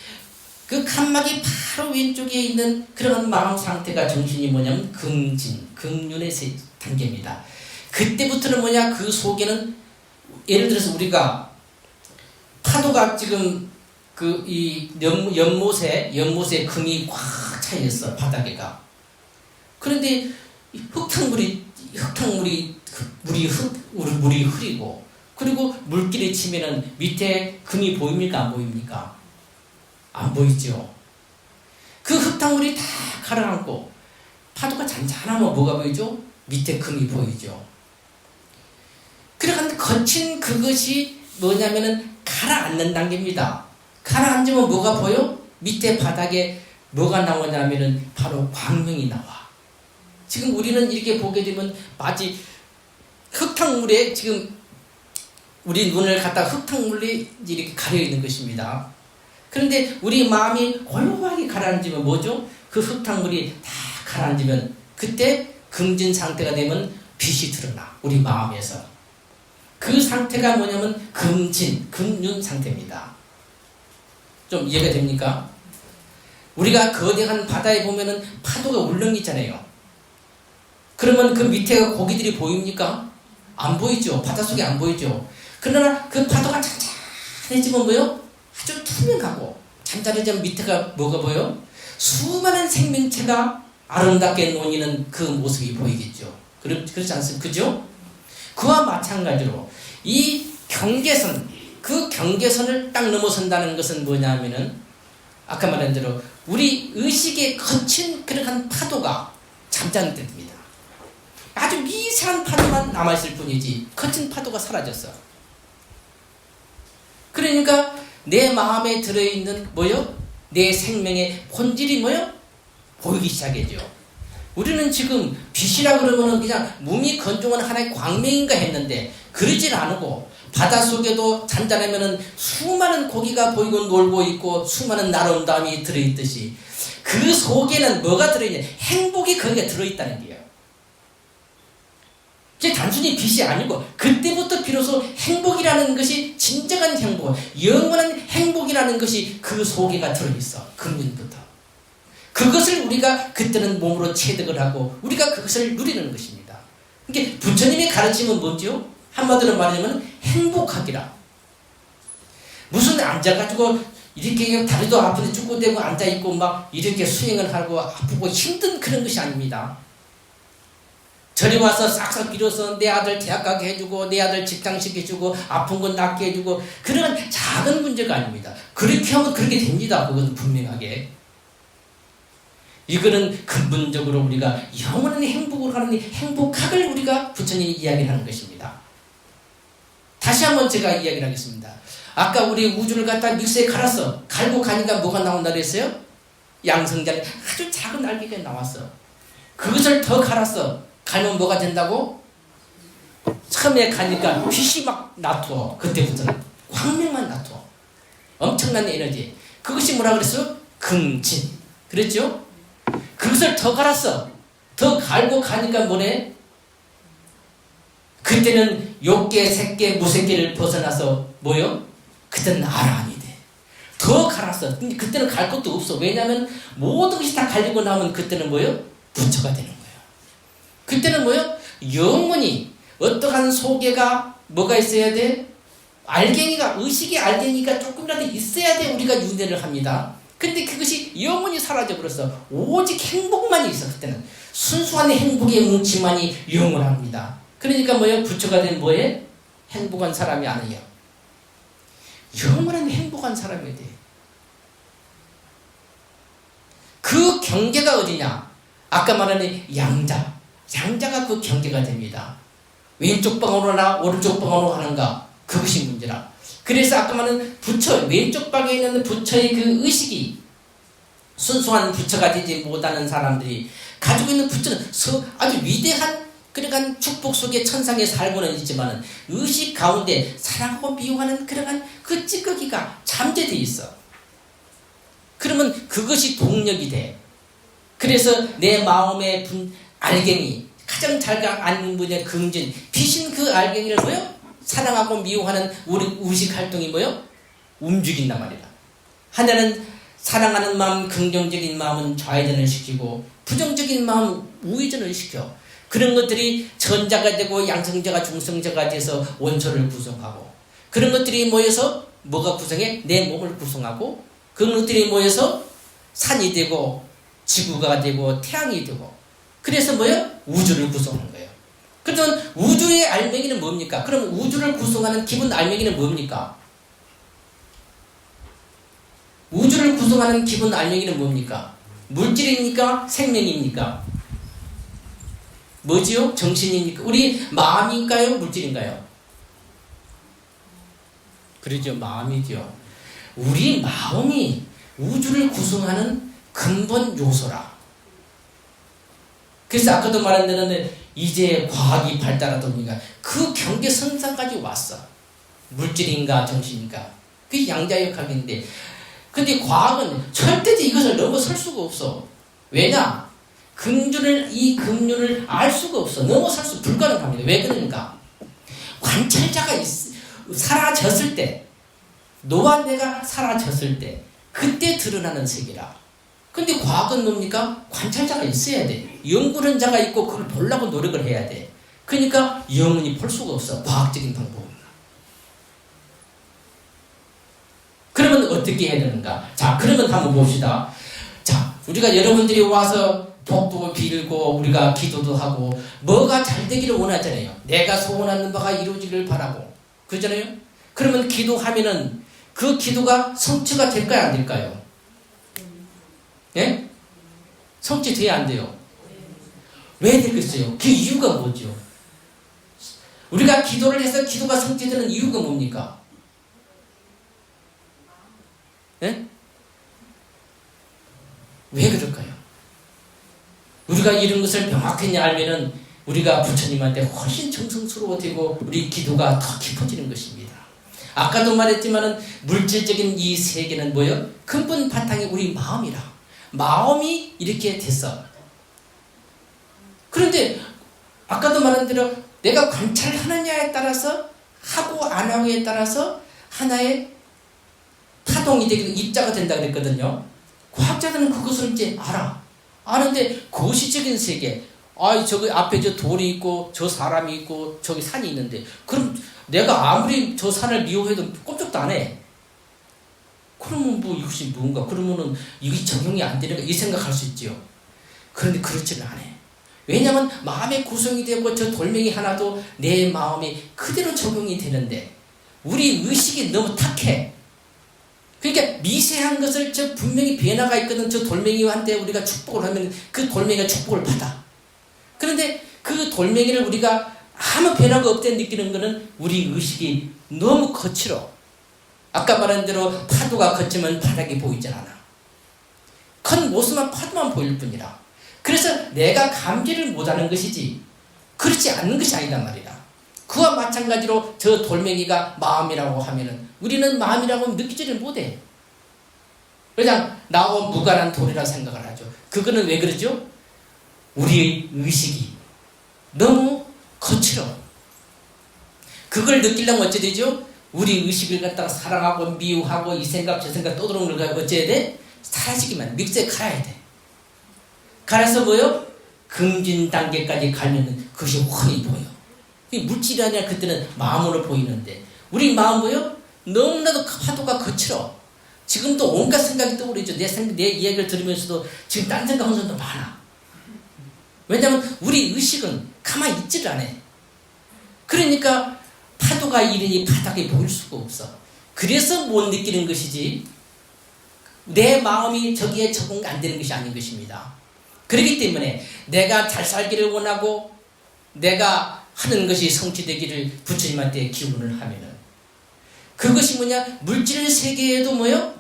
그 칸막이 바로 왼쪽에 있는 그런 마음 상태가 정신이 뭐냐면 긍윤의 단계입니다. 그때부터는 뭐냐? 그 속에는 예를 들어서 우리가 파도가 지금 그 이 연못에 금이 꽉 차 있어 바닥에가. 그런데 물이 흐리고 그리고 물길에 치면은 밑에 금이 보입니까? 안 보입니까? 안 보이죠. 그 흙탕물이 다 가라앉고 파도가 잔잔하면 뭐가 보이죠? 밑에 금이 보이죠. 그러니까 거친 그것이 뭐냐면은 가라앉는 단계입니다. 가라앉으면 뭐가 보여? 밑에 바닥에 뭐가 나오냐면은 바로 광명이 나와. 지금 우리는 이렇게 보게 되면 마치 흙탕물에 지금 우리 눈을 갖다 흙탕물이 이렇게 가려 있는 것입니다. 그런데 우리 마음이 고요하게 가라앉으면 뭐죠? 그 흙탕물이 다 가라앉으면 그때 금진 상태가 되면 빛이 드러나. 우리 마음에서. 그 상태가 뭐냐면 금윤 상태입니다. 좀 이해가 됩니까? 우리가 거대한 바다에 보면은 파도가 울렁이잖아요. 그러면 그 밑에가 고기들이 보입니까? 안 보이죠. 바닷속에 안 보이죠. 그러나 그 파도가 잔잔해지면 뭐요? 아주 투명하고 잔잔해지면 밑에가 뭐가 보여? 수많은 생명체가 아름답게 논이는 그 모습이 보이겠죠. 그렇지 않습니까? 그죠? 그와 마찬가지로 이 경계선, 그 경계선을 딱 넘어선다는 것은 뭐냐면은 아까 말한 대로 우리 의식에 거친 그러한 파도가 잠잠됩니다. 아주 미세한 파도만 남아있을 뿐이지 거친 파도가 사라졌어. 그러니까 내 마음에 들어있는 뭐요? 내 생명의 본질이 뭐요? 보이기 시작해죠. 우리는 지금 빛이라 그러면은 그냥 몸이 건조한 하나의 광명인가 했는데 그러질 않고 바닷속에도 잔잔하면은 수많은 고기가 보이고 놀고 있고 수많은 아름다움이 들어있듯이 그 속에는 뭐가 들어있냐? 행복이 거기에 들어있다는 거예요. 이게 단순히 빛이 아니고 그때부터 비로소 행복이라는 것이 진정한 행복, 영원한 행복이라는 것이 그 속에가 들어있어. 근본부터. 그것을 우리가 그때는 몸으로 체득을 하고 우리가 그것을 누리는 것입니다. 그러니까 부처님의 가르침은 뭐죠? 한마디로 말하자면 행복하기라. 무슨 앉아가지고 이렇게 다리도 아픈데 쭈꾸대고 앉아있고 막 이렇게 수행을 하고 아프고 힘든 그런 것이 아닙니다. 저리 와서 싹싹 빌어서 내 아들 대학 가게 해주고 내 아들 직장 시켜주고 아픈 건 낫게 해주고 그런 작은 문제가 아닙니다. 그렇게 하면 그렇게 됩니다. 그것은 분명하게. 이거는 근본적으로 우리가 영원한 행복으로 가는 행복학을 우리가 부처님이 이야기를 하는 것입니다. 다시 한번 제가 이야기를 하겠습니다. 아까 우리 우주를 갖다 믹스에 갈았어. 갈고 가니까 뭐가 나온다 그랬어요? 양성자는 아주 작은 날개가 나왔어. 그것을 더 갈았어. 갈면 뭐가 된다고? 처음에 가니까 빛이 막 나투어. 그때부터는 광명만 나투어. 엄청난 에너지. 그것이 뭐라 그랬어요? 금진. 그랬죠? 그것을 더 갈았어. 더 갈고 가니까 뭐래? 그때는 욕계, 색계, 무색계를 벗어나서 뭐요? 그때는 아라한이 돼. 더 갈았어. 근데 그때는 갈 것도 없어. 왜냐하면 모든 것이 다 갈리고 나면 그때는 뭐요? 부처가 되는 거예요. 그때는 뭐요? 영원히 어떠한 소계가 뭐가 있어야 돼? 알갱이가, 의식의 알갱이가 조금이라도 있어야 돼 우리가 윤회를 합니다. 근데 그것이 영원히 사라져버렸어. 오직 행복만이 있어. 그때는 순수한 행복의 뭉치만이 영원합니다. 그러니까 뭐예요? 부처가 된 뭐예요? 행복한 사람이 아니에요. 영원한 행복한 사람이 돼. 그 경계가 어디냐? 아까 말한 양자. 양자가 그 경계가 됩니다. 왼쪽 방으로나 오른쪽 방으로 하는가? 그것이 문제라. 그래서 아까 말한 부처, 왼쪽 방에 있는 부처의 그 의식이 순수한 부처가 되지 못하는 사람들이 가지고 있는 부처는 아주 위대한 그러한 축복 속에 천상에 살고는 있지만 의식 가운데 사랑하고 미워하는 그러한 그 찌꺼기가 잠재되어 있어. 그러면 그것이 동력이 돼. 그래서 내 마음의 알갱이, 가장 잘 아는 분의 긍진, 피신 그 알갱이를 뭐요? 사랑하고 미워하는 우리 의식 활동이 뭐요? 움직인단 말이다. 하나는 사랑하는 마음, 긍정적인 마음은 좌회전을 시키고 부정적인 마음 우회전을 시켜. 그런 것들이 전자가 되고 양성자가 중성자가 돼서 원소를 구성하고, 그런 것들이 모여서 뭐가 구성해? 내 몸을 구성하고, 그런 것들이 모여서 산이 되고 지구가 되고 태양이 되고, 그래서 뭐예요? 우주를 구성하는 거예요. 그러면 우주의 알맹이는 뭡니까? 그럼 우주를 구성하는 기본 알맹이는 뭡니까? 우주를 구성하는 기본 알맹이는 뭡니까? 물질입니까? 생명입니까? 뭐지요? 정신입니까? 우리 마음인가요? 물질인가요? 그러죠. 마음이죠. 우리 마음이 우주를 구성하는 근본 요소라. 그래서 아까도 말한 대로 이제 과학이 발달하다 보니까 그 경계선상까지 왔어. 물질인가 정신인가. 그게 양자역학인데, 근데 과학은 절대로 이것을 넘어설 수가 없어. 왜냐? 이 금륜을 알 수가 없어. 넘어설 수 불가능합니다. 왜 그러니까? 관찰자가 사라졌을 때, 너와 내가 사라졌을 때, 그때 드러나는 세계라. 근데 과학은 뭡니까? 관찰자가 있어야 돼. 연구하는 자가 있고 그걸 보려고 노력을 해야 돼. 그러니까 영원히 볼 수가 없어. 과학적인 방법은. 그러면 어떻게 해야 되는가? 자, 그러면 한번 봅시다. 자, 우리가 여러분들이 와서 복도 빌고 우리가 기도도 하고 뭐가 잘 되기를 원하잖아요. 내가 소원하는 바가 이루어지기를 바라고. 그러잖아요? 그러면 기도하면은 그 기도가 성취가 될까요? 안 될까요? 예? 성취돼야 안 돼요? 왜 되겠어요? 그 이유가 뭐죠? 우리가 기도를 해서 기도가 성취되는 이유가 뭡니까? 예? 왜 그럴까요? 우리가 이런 것을 명확히 알면은 우리가 부처님한테 훨씬 정성스러워지고 우리 기도가 더 깊어지는 것입니다. 아까도 말했지만은 물질적인 이 세계는 뭐예요? 근본 바탕이 우리 마음이라. 마음이 이렇게 됐어. 그런데 아까도 말한 대로 내가 관찰하느냐에 따라서 하고 안 하고에 따라서 하나의 파동이 되고 입자가 된다 그랬거든요. 과학자들은 그것을 이제 알아. 아는데 거시적인 세계, 저기 앞에 저 돌이 있고 저 사람이 있고 저기 산이 있는데 그럼 내가 아무리 저 산을 미워해도 꼼짝도 안 해. 그러면 뭐 이것이 뭔가? 그러면은 이게 적용이 안 되는가? 이 생각할 수 있지요. 그런데 그렇지는 않아요. 왜냐하면 마음의 구성이 되고 저 돌멩이 하나도 내 마음에 그대로 적용이 되는데 우리 의식이 너무 탁해. 그러니까 미세한 것을 저 분명히 변화가 있거든. 저 돌멩이한테 우리가 축복을 하면 그 돌멩이가 축복을 받아. 그런데 그 돌멩이를 우리가 아무 변화가 없다는 느끼는 것은 우리 의식이 너무 거칠어. 아까 말한 대로 파도가 거치면 바닥이 보이질 않아. 큰 모습만 파도만 보일 뿐이라. 그래서 내가 감지를 못하는 것이지 그렇지 않는 것이 아니란 말이다. 그와 마찬가지로 저 돌멩이가 마음이라고 하면은 우리는 마음이라고 느끼지를 못해. 그냥 나와 무관한 돌이라 생각을 하죠. 그거는 왜 그러죠? 우리의 의식이 너무 거칠어. 그걸 느끼려면 어찌 되죠? 우리 의식을 갖다가 사랑하고 미워하고 이 생각 저 생각 떠들어오는 걸 어찌해야 돼? 사라지기만 믹스에 갈아야 돼. 갈아서 뭐요? 금진 단계까지 가면 그것이 훤히 보여. 물질이 아니라 그때는 마음으로 보이는데 우리 마음은요 너무나도 파도가 거칠어. 지금도 온갖 생각이 떠오르죠. 내 이야기를 들으면서도 지금 딴 생각하는 사람도 많아. 왜냐하면 우리 의식은 가만히 있지를 않아. 그러니까 파도가 이르니 바닥에 보일 수가 없어. 그래서 못 느끼는 것이지 내 마음이 저기에 적응 안 되는 것이 아닌 것입니다. 그렇기 때문에 내가 잘 살기를 원하고 내가 하는 것이 성취되기를 부처님한테 기원을 하면은 그것이 뭐냐? 물질 세계에도 뭐요?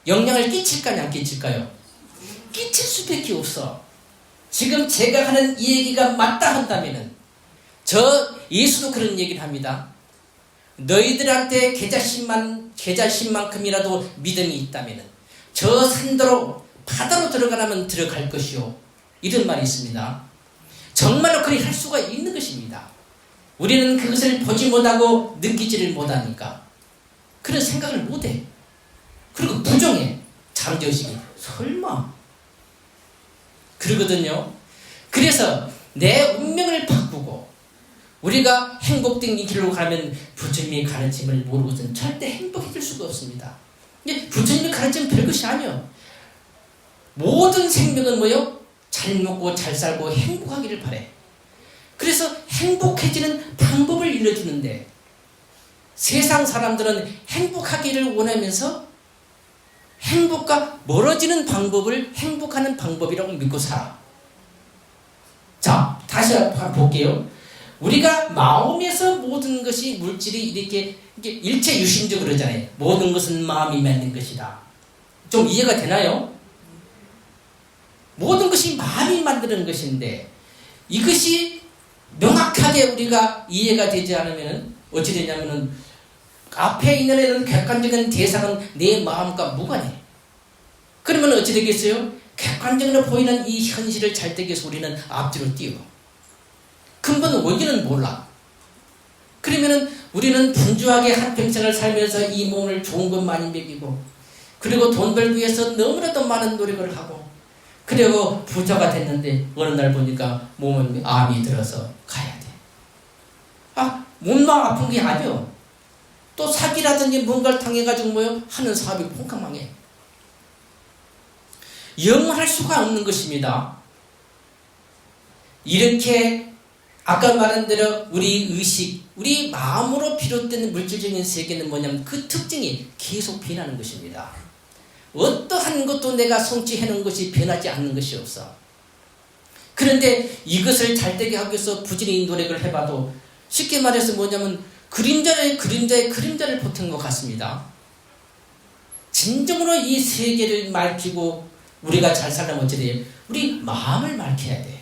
영향을 끼칠까요? 안 끼칠까요? 끼칠 수밖에 없어. 지금 제가 하는 이 얘기가 맞다 한다면은 예수도 그런 얘기를 합니다. 너희들한테 계자신만큼이라도 믿음이 있다면은 저 산더러 바다로 들어가라면 들어갈 것이요. 이런 말이 있습니다. 정말로 그리 할 수가 있는 것입니다. 우리는 그것을 보지 못하고 느끼지를 못하니까 그런 생각을 못해. 그리고 부정해. 잠재의식이 설마 그러거든요. 그래서 내 운명을 바꾸고 우리가 행복된 길로 가면 부처님의 가르침을 모르고서는 절대 행복해질 수가 없습니다. 부처님의 가르침은 별것이 아니에요. 모든 생명은 뭐요? 잘 먹고 잘 살고 행복하기를 바래. 그래서 행복해지는 방법을 일러주는데 세상 사람들은 행복하기를 원하면서 행복과 멀어지는 방법을 행복하는 방법이라고 믿고 살아. 자, 다시 한번 볼게요. 우리가 마음에서 모든 것이 물질이 이렇게 일체 유심적으로 그러잖아요. 모든 것은 마음이 만든 것이다. 좀 이해가 되나요? 모든 것이 마음이 만드는 것인데 이것이 명확하게 우리가 이해가 되지 않으면 어찌 되냐면은 앞에 있는 애는 객관적인 대상은 내 마음과 무관해. 그러면 어찌 되겠어요? 객관적으로 보이는 이 현실을 잘 되기 위해서 우리는 앞뒤로 뛰어. 근본 원인은 몰라. 그러면은 우리는 분주하게 한평생을 살면서 이 몸을 좋은 것 많이 먹이고 그리고 돈 벌기 위해서 너무나도 많은 노력을 하고 그리고 부자가 됐는데 어느 날 보니까 몸은 암이 들어서 가야 돼. 몸만 아픈 게 아니요. 또 사기라든지 뭔가를 당해가지고 뭐요? 하는 사업이 펑크망해. 영원할 수가 없는 것입니다. 이렇게 아까 말한 대로 우리 의식, 우리 마음으로 비롯된 물질적인 세계는 뭐냐면 그 특징이 계속 변하는 것입니다. 어떠한 것도 내가 성취해놓은 것이 변하지 않는 것이 없어. 그런데 이것을 잘되게 하기 위해서 부지런히 노력을 해봐도 쉽게 말해서 뭐냐면 그림자의 그림자를 보탠 것 같습니다. 진정으로 이 세계를 밝히고 우리가 잘 살려면 어찌 돼요? 우리 마음을 밝혀야 돼.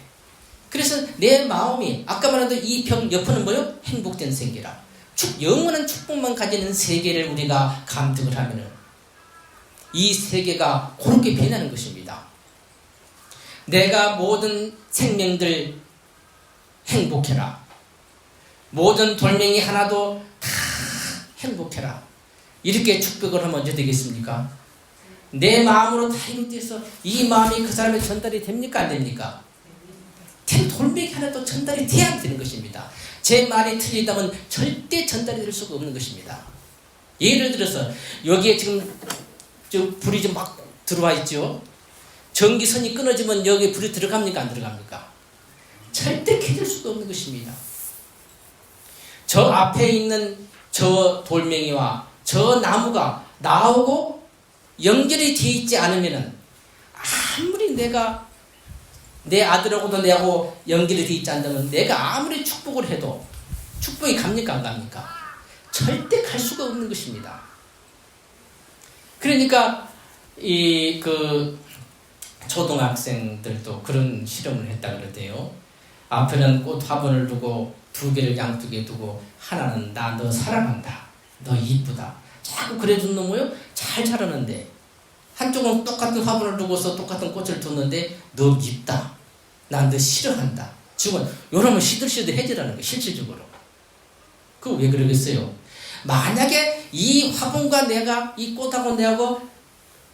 그래서 내 마음이 아까 말한 이 벽 옆에는 뭐요? 행복된 세계라. 영원한 축복만 가지는 세계를 우리가 감득을 하면은 이 세계가 그렇게 변하는 것입니다. 내가 모든 생명들 행복해라. 모든 돌멩이 하나도 다 행복해라. 이렇게 축복을 하면 언제 되겠습니까? 내 마음으로 다 행복해서 이 마음이 그 사람의 전달이 됩니까? 안 됩니까? 돌멩이 하나도 전달이 돼야 되는 것입니다. 제 말이 틀리다면 절대 전달이 될 수가 없는 것입니다. 예를 들어서 여기에 지금 불이 좀 막 들어와 있죠. 전기선이 끊어지면 여기에 불이 들어갑니까? 안 들어갑니까? 절대 켜질 수가 없는 것입니다. 저 앞에 있는 저 돌멩이와 저 나무가 나오고 연결이 되어 있지 않으면은 아무리 내 아들하고도 내하고 연결이 되어 있지 않다면 내가 아무리 축복을 해도 축복이 갑니까? 안 갑니까? 절대 갈 수가 없는 것입니다. 그러니까 초등학생들도 그런 실험을 했다 그러대요. 앞에는 꽃 화분을 두고 두 개를 양쪽에 두고 하나는 나 너 사랑한다. 너 이쁘다. 자꾸 그래준 놈이요. 잘 자라는데 한쪽은 똑같은 화분을 두고서 똑같은 꽃을 뒀는데 너 밉다. 난 너 싫어한다. 지금 요러면 시들시들해지라는 거예요. 실질적으로. 그거 왜 그러겠어요? 만약에 이 화분과 내가, 이 꽃하고 내하고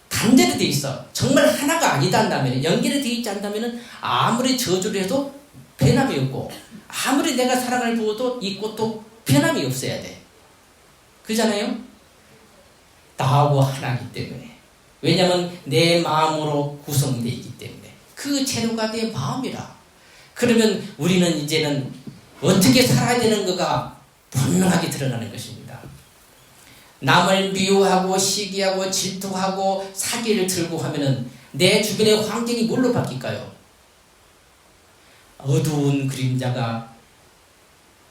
단절이 돼 있어. 정말 하나가 아니다 한다면, 연결이 돼 있지 않다면 아무리 저주를 해도 변함이 없고, 아무리 내가 사랑을 부어도 이 꽃도 변함이 없어야 돼. 그잖아요? 나하고 하나이기 때문에. 왜냐하면 내 마음으로 구성되어 있기 때문에. 그 재료가 내 마음이라. 그러면 우리는 이제는 어떻게 살아야 되는 거가 분명하게 드러나는 것입니다. 남을 미워하고 시기하고 질투하고 사기를 들고 하면은 내 주변의 환경이 뭘로 바뀔까요? 어두운 그림자가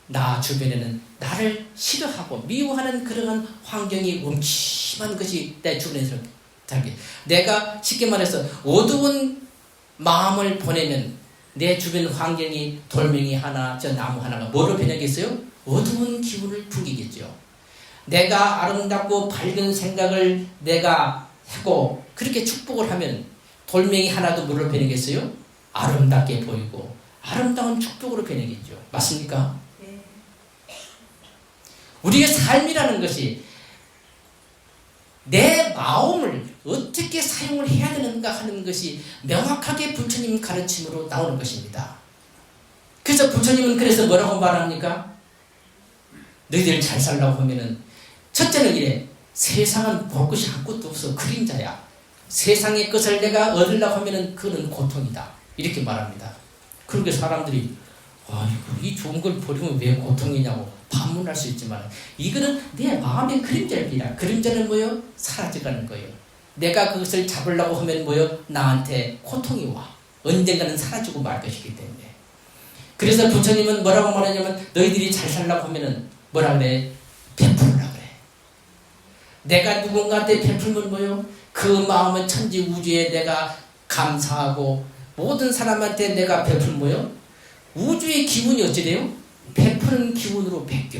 나 주변에는 나를 싫어하고 미워하는 그러한 환경이 음침한 것이 내 주변에서 살게. 내가 쉽게 말해서 어두운 마음을 보내면 내 주변 환경이 돌멩이 하나, 저 나무 하나가 뭐로 변하겠어요? 어두운 기운을 풍기겠죠. 내가 아름답고 밝은 생각을 내가 하고 그렇게 축복을 하면 돌멩이 하나도 뭐로 변하겠어요? 아름답게 보이고 아름다운 축복으로 변하겠죠. 맞습니까? 네. 우리의 삶이라는 것이 내 마음을 어떻게 사용을 해야 되는가 하는 것이 명확하게 부처님 가르침으로 나오는 것입니다. 그래서 부처님은 그래서 뭐라고 말합니까? 너희들 잘 살라고 하면은 첫째는 이래. 세상은 볼 것이 아무것도 없어. 그림자야. 세상의 것을 내가 얻으려고 하면은 그는 고통이다. 이렇게 말합니다. 그러니까 사람들이 아이고 이 좋은 걸 버리면 왜 고통이냐고 반문할 수 있지만 이거는 내 마음의 그림자를 비라. 그림자는 뭐요? 사라져가는 거예요. 내가 그것을 잡으려고 하면 뭐요? 나한테 고통이 와. 언젠가는 사라지고 말 것이기 때문에. 그래서 부처님은 뭐라고 말하냐면 너희들이 잘 살려고 하면은 뭐라 그래? 베풀으라 그래. 내가 누군가한테 베풀면 뭐요? 그 마음은 천지 우주에 내가 감사하고 모든 사람한테 내가 베풀면 뭐요? 우주의 기운이 어찌 돼요? 베푸는 기운으로 베껴.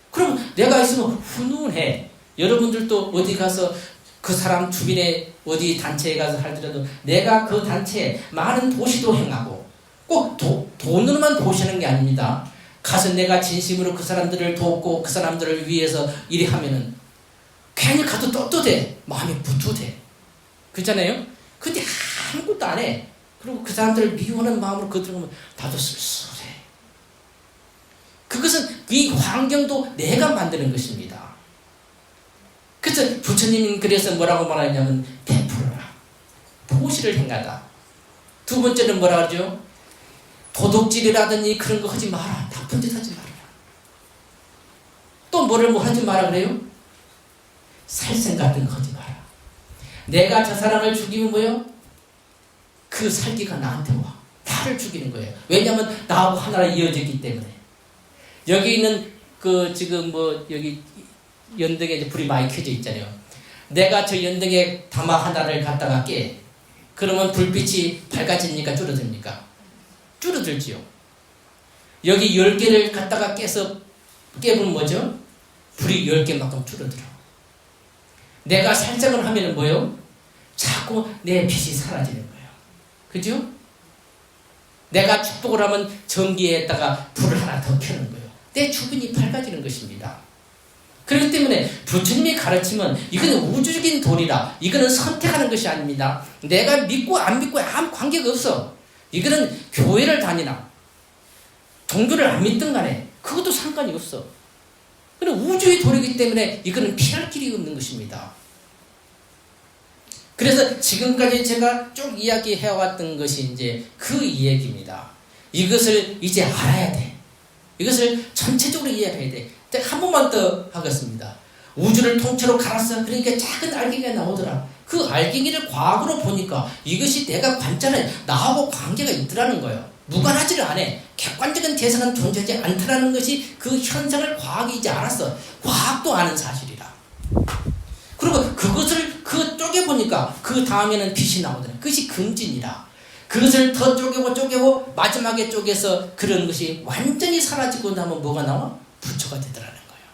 그럼 내가 있으면 훈훈해. 여러분들도 어디 가서 그 사람 주변에 어디 단체에 가서 하더라도 내가 그 단체에 많은 도시도 행하고 꼭 돈으로만 도시하는 게 아닙니다. 가서 내가 진심으로 그 사람들을 돕고 그 사람들을 위해서 일이 하면은 괜히 가도 떳떳해. 마음이 부투돼. 그렇잖아요? 근데 아무것도 안 해. 그리고 그 사람들을 미워하는 마음으로 그거 들어가면 나도 씁쓸해. 그것은 이 환경도 내가 만드는 것입니다. 그래서 부처님은 그래서 뭐라고 말하냐면 베풀어라. 보시를 행하다. 두 번째는 뭐라 하죠? 도둑질이라든지 그런 거 하지 마라. 나쁜 짓 하지 말아라. 또 뭐를 뭐 하지 마라 그래요? 살생 같은 거 하지 마라. 내가 저 사람을 죽이면 뭐요? 그 살기가 나한테 와. 나를 죽이는 거예요. 왜냐하면 나하고 하나로 이어졌기 때문에. 여기 있는 그 지금 뭐 여기 연등에 이제 불이 많이 켜져 있잖아요. 내가 저 연등에 담아 하나를 갖다가 깨. 그러면 불빛이 밝아집니까? 줄어듭니까? 줄어들지요. 여기 10개를 갖다가 깨보면 뭐죠? 불이 10개만큼 줄어들어. 내가 살생을 하면 뭐예요? 자꾸 내 빛이 사라지는 거예요. 그죠? 내가 축복을 하면 전기에다가 불을 하나 더 켜는 거예요. 내 주변이 밝아지는 것입니다. 그렇기 때문에 부처님의 가르침은 이거는 우주적인 도리라. 이거는 선택하는 것이 아닙니다. 내가 믿고 안 믿고 아무 관계가 없어. 이거는 교회를 다니나 종교를 안 믿든 간에 그것도 상관이 없어. 그럼 우주의 도리이기 때문에 이거는 피할 길이 없는 것입니다. 그래서 지금까지 제가 쭉 이야기해왔던 것이 이제 그 이야기입니다. 이것을 이제 알아야 돼. 이것을 전체적으로 이해해야 돼. 한 번만 더 하겠습니다. 우주를 통째로 갈았어. 그러니까 작은 알갱이가 나오더라. 그 알갱이를 과학으로 보니까 이것이 내가 관찰해 나하고 관계가 있더라는 거예요. 무관하지를 않아. 객관적인 대상은 존재하지 않더라는 것이 그 현상을 과학이 이제 알았어. 과학도 아는 사실이라. 그리고 그것을 그 쪼개보니까 그 다음에는 빛이 나오더라. 그것이 금진이라. 그것을 더 쪼개고 마지막에 쪼개서 그런 것이 완전히 사라지고 나면 뭐가 나와? 부처가 되더라는 거예요.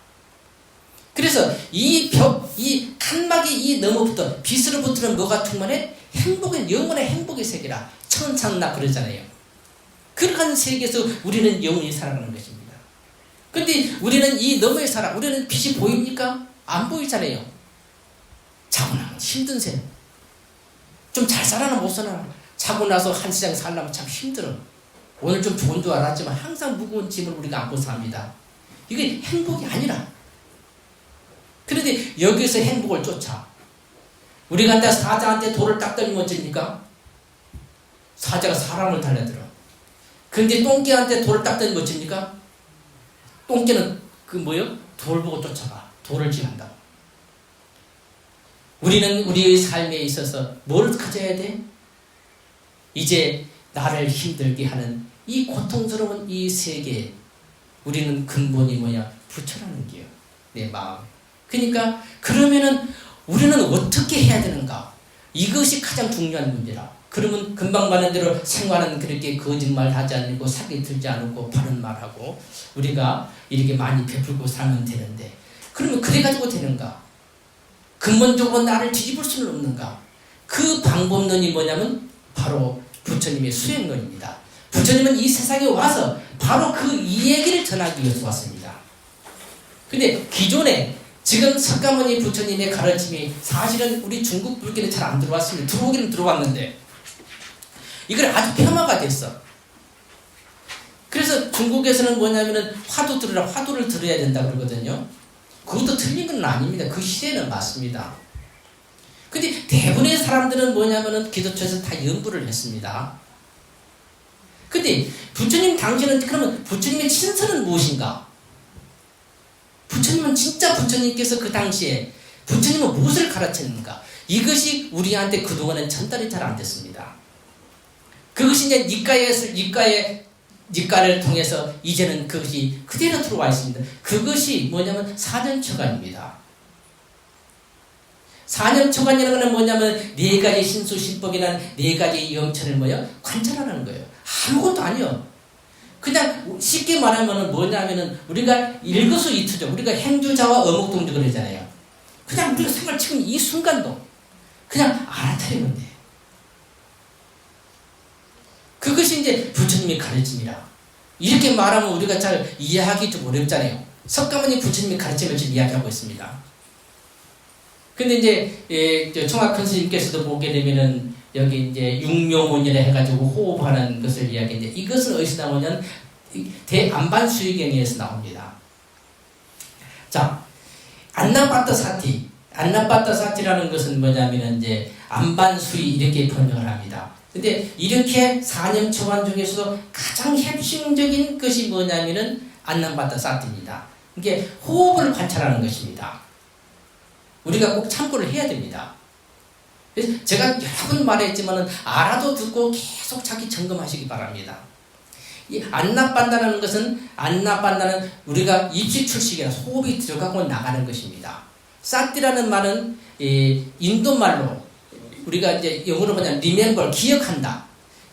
그래서 이 칸막이 이 너머부터 빛으로부터는 뭐가 충만해? 행복의 영원의 행복의 세계라. 천상나 그러잖아요. 그러한 세계에서 우리는 영원히 살아가는 것입니다. 근데 우리는 이 너머에 살아. 우리는 빛이 보입니까? 안 보이잖아요. 자고 나면 힘든 새. 좀 잘 살아나 못 살아나. 자고 나서 한 시장 살려면 참 힘들어. 오늘 좀 좋은 줄 알았지만 항상 무거운 짐을 우리가 안고 삽니다. 이게 행복이 아니라. 그런데 여기서 행복을 쫓아. 우리가 한테 사자한테 돌을 딱 던지면 어쩝니까? 사자가 사람을 달려들어. 그런데 똥개한테 돌을 딱 던지면 어쩝니까? 똥개는 돌 보고 쫓아가. 돌을 지한다. 우리는 우리의 삶에 있어서 뭘 가져야 돼? 이제 나를 힘들게 하는 이 고통스러운 이 세계에 우리는 근본이 뭐냐? 부처라는 게요. 내 마음. 그러니까 그러면은 우리는 어떻게 해야 되는가? 이것이 가장 중요한 문제라. 그러면 금방 말한 대로 생활은 그렇게 거짓말 하지 않고 사기 들지 않고 바른 말하고 우리가 이렇게 많이 베풀고 살면 되는데 그러면 그래가지고 되는가? 근본적으로 나를 뒤집을 수는 없는가? 그 방법론이 뭐냐면 바로 부처님의 수행론입니다. 부처님은 이 세상에 와서 바로 그 이 얘기를 전하기 위해서 왔습니다. 근데 기존에 지금 석가모니 부처님의 가르침이 사실은 우리 중국 불교는 잘 안 들어왔습니다. 들어오기는 들어왔는데 이걸 아주 폄하가 됐어. 그래서 중국에서는 뭐냐면은 화두를 들어야 된다 그러거든요. 그것도 틀린 건 아닙니다. 그 시대는 맞습니다. 근데 대부분의 사람들은 뭐냐면은 기도처에서 다 연구를 했습니다. 근데 부처님 당시에는 그러면 부처님의 친서는 무엇인가? 부처님은 진짜 부처님께서 그 당시에 부처님은 무엇을 가르쳤는가? 이것이 우리한테 그동안은 전달이 잘 안 됐습니다. 그것이 이제 니까를 통해서 이제는 그것이 그대로 들어와 있습니다. 그것이 뭐냐면 사념초관입니다. 사념초관이라는 건 뭐냐면 네 가지 신수신법이나 네 가지 영천을 관찰하는 거예요. 아무것도 아니요. 그냥 쉽게 말하면 뭐냐면은 우리가 일거수이투죠. 우리가 행주자와 어목동주 그러잖아요. 그냥 우리가 생활 지금 이 순간도 그냥 알아차리면 돼. 그것이 이제 부처님의 가르침이라. 이렇게 말하면 우리가 잘 이해하기 좀 어렵잖아요. 석가모니 부처님의 가르침을 지금 이야기하고 있습니다. 근데 이제 청학큰 스님께서도 보게 되면은 여기 이제 육묘문이라 해가지고 호흡하는 것을 이야기했는데 이것은 어디서 나오냐면 대안반수의경에서 나옵니다. 자, 안나빠따사티. 안나빠따사티라는 것은 뭐냐면은 이제 안반수의 이렇게 번역을 합니다. 근데 이렇게 사념초관 중에서도 가장 핵심적인 것이 뭐냐면은 안나빠따사티입니다. 이게 호흡을 관찰하는 것입니다. 우리가 꼭 참고를 해야 됩니다. 그래서 제가 여러 번 말했지만은 알아도 듣고 계속 자기 점검하시기 바랍니다. 이 안나빤다라는 것은 안나빤다는 우리가 입식출식이라 호흡이 들어가고 나가는 것입니다. 사티라는 말은 인도 말로 우리가 이제 영어로 보면 remember 기억한다.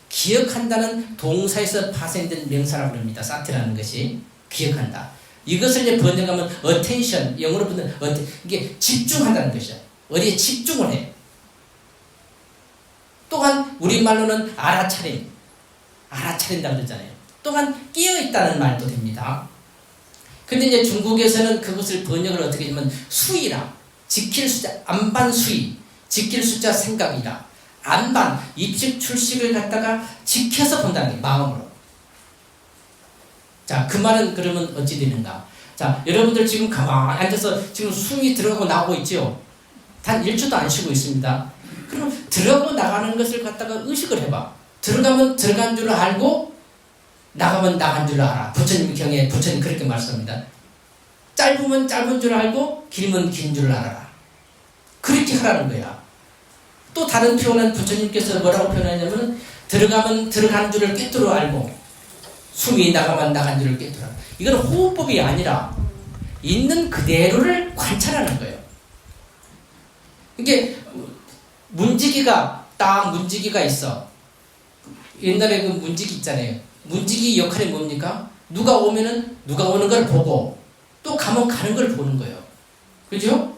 기억한다는 동사에서 파생된 명사라고 합니다. 사티라는 것이 기억한다. 이것을 이제 번역하면 attention, 영어로 보면 이게 집중한다는 것이죠. 어디에 집중을 해. 또한 우리말로는 알아차린다 그러잖아요. 또한 끼어있다는 말도 됩니다. 근데 이제 중국에서는 그것을 번역을 어떻게 하냐면 수이라, 지킬 숫자, 안반수이, 지킬 숫자 생각이라, 안반, 입식 출식을 갖다가 지켜서 본다는 게 마음으로. 자, 그 말은 그러면 어찌 되는가? 자, 여러분들 지금 가만히 앉아서 지금 숨이 들어가고 나오고 있죠? 단 1초도 안 쉬고 있습니다. 그럼 들어가고 나가는 것을 갖다가 의식을 해봐. 들어가면 들어간 줄 알고 나가면 나간 줄 알아. 부처님 경에 부처님 그렇게 말씀합니다. 짧으면 짧은 줄 알고 길면 긴 줄 알아라. 그렇게 하라는 거야. 또 다른 표현은 부처님께서 뭐라고 표현하냐면 들어가면 들어간 줄을 꿰뚫어 알고 숨이 나가면 나간 줄을 꿰뚫어. 이건 호흡법이 아니라 있는 그대로를 관찰하는 거예요. 이게 문지기가 있어. 옛날에 그 문지기 있잖아요. 문지기 역할이 뭡니까? 누가 오면은 누가 오는 걸 보고 또 가면 가는 걸 보는 거예요. 그죠?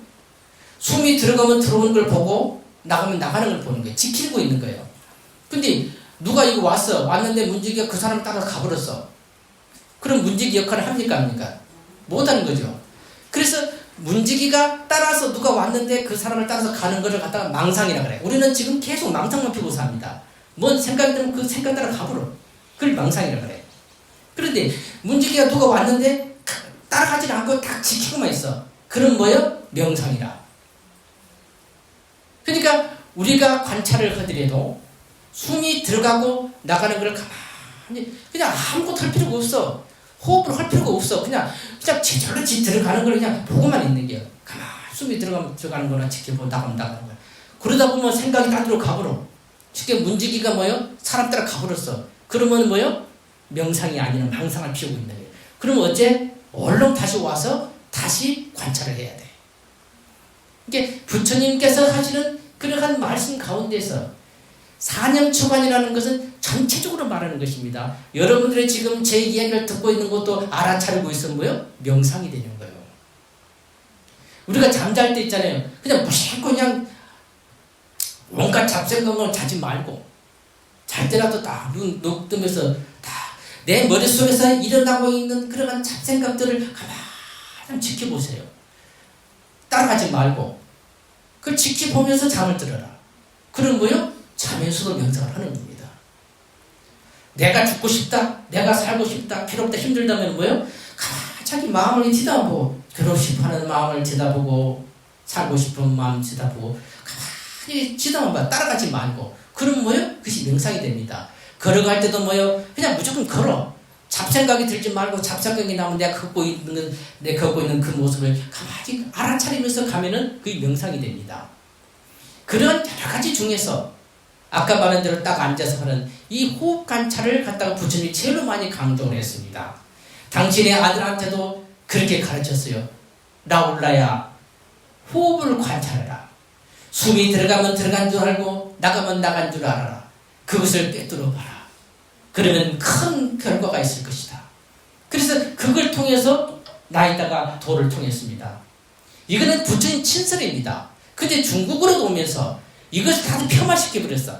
숨이 들어가면 들어오는 걸 보고 나가면 나가는 걸 보는 거예요. 지키고 있는 거예요. 근데 누가 이거 왔는데 문지기가 그 사람 따라 가버렸어. 그럼 문지기 역할을 합니까? 못하는 거죠. 그래서 문지기가 따라서 누가 왔는데 그 사람을 따라서 가는 것을 갖다가 망상이라 그래. 우리는 지금 계속 망상만 피고 삽니다. 뭔 생각이 들면 그 생각 따라 가버려. 그걸 망상이라 그래. 그런데 문지기가 누가 왔는데 따라가지 않고 딱 지키고만 있어. 그럼 뭐요? 명상이라. 그러니까 우리가 관찰을 하더라도 숨이 들어가고 나가는 걸 가만히 그냥 아무것도 할 필요가 없어. 호흡을 할 필요가 없어. 그냥 제절로 들어가는 걸 그냥 보고만 있는 게 가만히 숨이 들어가는 거나 지켜보고 나가는 거야. 그러다 보면 생각이 딴 데로 가버려. 쉽게 문지기가 뭐요? 사람 따라 가버렸어. 그러면 뭐요? 명상이 아니라 망상을 피우고 있는 거예요. 그러면 어째? 얼른 다시 와서 다시 관찰을 해야 돼. 이게 부처님께서 하시는 그러한 말씀 가운데서 사념초관이라는 것은 전체적으로 말하는 것입니다. 여러분들이 지금 제 이야기를 듣고 있는 것도 알아차리고 있으면 뭐요? 명상이 되는 거예요. 우리가 잠잘 때 있잖아요. 그냥 무심코 그냥 온갖 잡생각을 자지 말고 잘 때라도 딱 눈 뜨면서 다 내 머릿속에서 일어나고 있는 그러한 잡생각들을 가만히 지켜보세요. 따라가지 말고 그걸 지켜보면서 잠을 들어라. 그럼 뭐요? 잠에서도 명상을 하는 겁니다. 내가 죽고 싶다, 내가 살고 싶다, 괴롭다, 힘들다면 뭐요? 가만히 자기 마음을 뒤다보고 괴롭고 싶어하는 마음을 뒤다보고 살고 싶은 마음 뒤다보고 가만히 뒤다봐. 따라가지 말고 그럼 뭐요? 그것이 명상이 됩니다. 걸어갈 때도 뭐요? 그냥 무조건 걸어. 잡생각이 들지 말고 잡생각이 나면 내가 걷고 있는 그 모습을 가만히 알아차리면서 가면은 그게 명상이 됩니다. 그런 여러 가지 중에서 아까 말한 대로 딱 앉아서 하는 이 호흡 관찰을 갖다가 부처님이 제일 많이 강조를 했습니다. 당신의 아들한테도 그렇게 가르쳤어요. 라울라야, 호흡을 관찰해라. 숨이 들어가면 들어간 줄 알고 나가면 나간 줄 알아라. 그것을 꿰뚫어 봐라. 그러면 큰 결과가 있을 것이다. 그래서 그걸 통해서 나이다가 도를 통했습니다. 이거는 부처님 친설입니다. 근데 중국으로 오면서 이것을 다들 폄하시켜버렸어.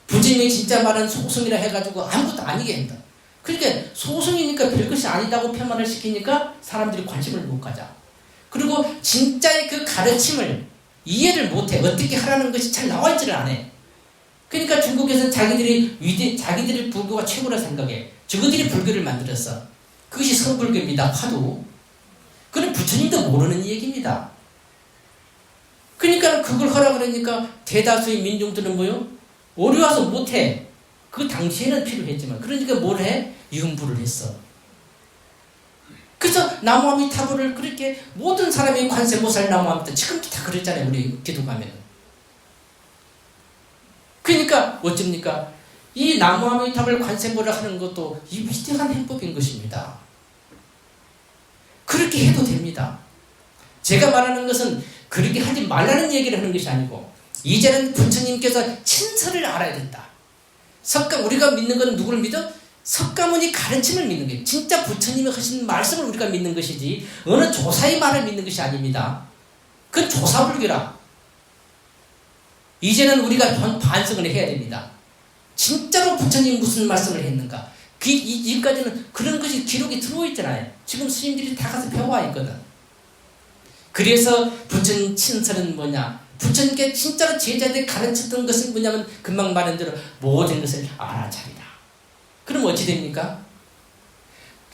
부처님이 진짜 말한 소승이라 해가지고 아무것도 아니게 한다. 그러니까 소승이니까 별것이 아니다고 폄하를 시키니까 사람들이 관심을 못 가져. 그리고 진짜의 그 가르침을 이해를 못해. 어떻게 하라는 것이 잘 나와있지를 않아. 그러니까 중국에서는 자기들이 불교가 최고라 생각해. 저거들이 불교를 만들었어. 그것이 성불교입니다. 화두. 그건 부처님도 모르는 얘기입니다. 그러니까 그걸 하라 그러니까 대다수의 민중들은 뭐요? 어려워서 못해. 그 당시에는 필요했지만 그러니까 뭘 해? 융부를 했어. 그래서 나무아미타불을 그렇게 모든 사람이 관세모살 나무아미타 지금도 다 그랬잖아요. 우리 기도 가면은. 그러니까 어쩝니까? 이 나무아미타불 관세모를 하는 것도 이 위대한 행법인 것입니다. 그렇게 해도 됩니다. 제가 말하는 것은 그렇게 하지 말라는 얘기를 하는 것이 아니고 이제는 부처님께서 친설을 알아야 된다. 우리가 믿는 건 누구를 믿어? 석가모니 가르침을 믿는 거예요. 진짜 부처님이 하신 말씀을 우리가 믿는 것이지 어느 조사의 말을 믿는 것이 아닙니다. 그건 조사불교라. 이제는 우리가 반성을 해야 됩니다. 진짜로 부처님 무슨 말씀을 했는가? 이까지는 그런 것이 기록이 들어있잖아요. 지금 스님들이 다 가서 배워와 있거든. 그래서 부처님 친설은 뭐냐? 부처님께 진짜로 제자들이 가르쳤던 것은 뭐냐면 금방 말한 대로 모든 것을 알아차리라. 그럼 어찌 됩니까?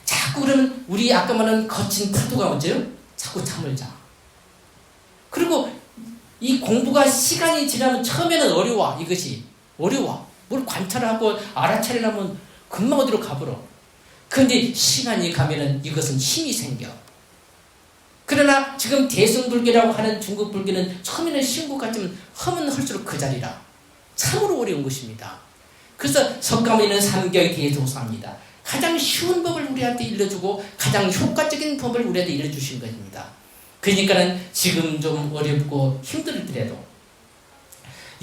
자꾸 그러면 우리 아까 말한 거친 파도가 어째요? 자꾸 잠을 자. 그리고 이 공부가 시간이 지나면 처음에는 어려워. 이것이 어려워. 뭘 관찰하고 알아차리려면 금방 어디로 가버려. 그런데 시간이 가면은 이것은 힘이 생겨. 그러나 지금 대승불교라고 하는 중국 불교는 처음에는 쉬운 것 같지만 하면 할수록 그 자리라. 참으로 어려운 것입니다. 그래서 석가모니는 삼교의 대도사입니다. 가장 쉬운 법을 우리한테 일러주고 가장 효과적인 법을 우리한테 일러주신 것입니다. 그러니까는 지금 좀 어렵고 힘들더라도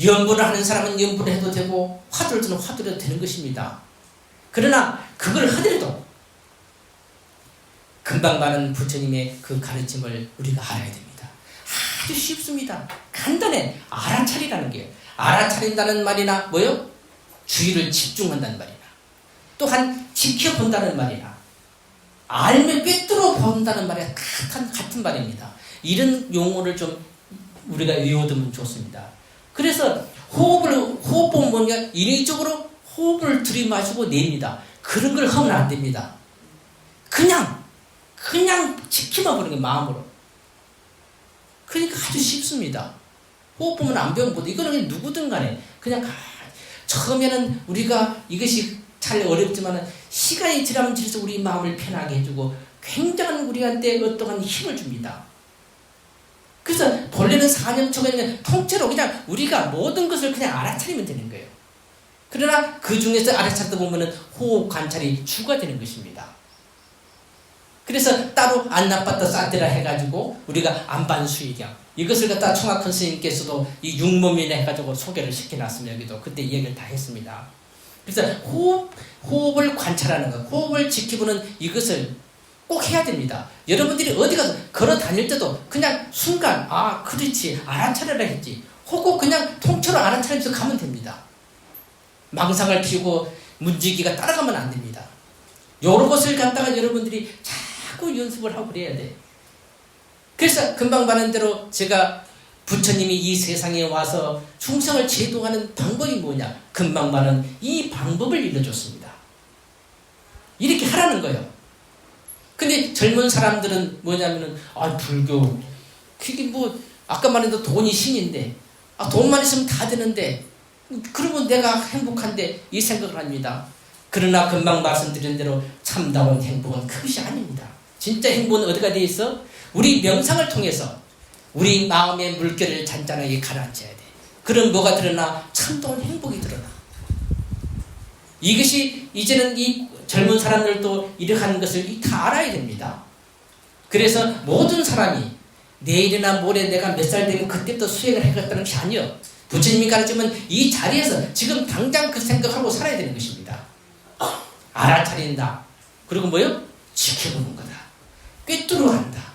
연불을 하는 사람은 연불을 해도 되고 화두를 드는 화두를 해도 되는 것입니다. 그러나 그걸 하더라도 금방 말한 부처님의 그 가르침을 우리가 알아야 됩니다. 아주 쉽습니다. 간단해. 알아차리라는 게요. 알아차린다는 말이나 뭐요? 주의를 집중한다는 말이나 또한 지켜본다는 말이나 알면 꿰뚫어 본다는 말이 같은 말입니다. 이런 용어를 좀 우리가 외워두면 좋습니다. 그래서 호흡법은 뭔가 인위적으로 호흡을 들이마시고 냅니다. 그런 걸 하면 안 됩니다. 그냥 지키만 보는 게 마음으로. 그러니까 아주 쉽습니다. 호흡법은 안 배워보도 이거는 누구든 간에 그냥 처음에는 우리가 이것이 잘 어렵지만 시간이 지나면 지나서 우리 마음을 편하게 해주고 굉장한 우리한테 어떠한 힘을 줍니다. 그래서 본래는 4년 초에는 통째로 그냥 우리가 모든 것을 그냥 알아차리면 되는 거예요. 그러나 그 중에서 알아차리다 보면은 호흡 관찰이 주가 되는 것입니다. 그래서 따로 안 나빴다 쌌더라 해가지고 우리가 안반수의경 이것을 갖다 총학헌 스님께서도 이 육모민에 해가지고 소개를 시켜놨으면 여기도 그때 얘기를 다 했습니다. 그래서 호흡을 관찰하는 것, 호흡을 지켜보는 이것을 꼭 해야 됩니다. 여러분들이 어디 가서 걸어 다닐 때도 그냥 순간 그렇지 알아차려라 했지 혹은 그냥 통째로 알아차리면서 가면 됩니다. 망상을 피우고 문지기가 따라가면 안 됩니다. 여러 것을 갖다가 여러분들이 자꾸 연습을 하고 그래야 돼. 그래서 금방 말한 대로 제가 부처님이 이 세상에 와서 중생을 제도하는 방법이 뭐냐? 금방 말한 이 방법을 일러줬습니다. 이렇게 하라는 거예요. 근데 젊은 사람들은 뭐냐면은 불교 그게 뭐 아까 말한 대로 돈이 신인데 돈만 있으면 다 되는데 그러면 내가 행복한데 이 생각을 합니다. 그러나 금방 말씀드린 대로 참다운 행복은 그것이 아닙니다. 진짜 행복은 어디가 돼 있어? 우리 명상을 통해서 우리 마음의 물결을 잔잔하게 가라앉혀야 돼. 그럼 뭐가 드러나? 참다운 행복이 드러나. 이것이 이제는 이 젊은 사람들도 이렇게 하는 것을 다 알아야 됩니다. 그래서 모든 사람이 내일이나 모레 내가 몇 살 되면 그때부터 수행을 해야겠다는 것이 아니요. 부처님이 가르치면 이 자리에서 지금 당장 그 생각하고 살아야 되는 것입니다. 알아차린다. 그리고 뭐요? 지켜보는 거다. 꿰뚫어 한다.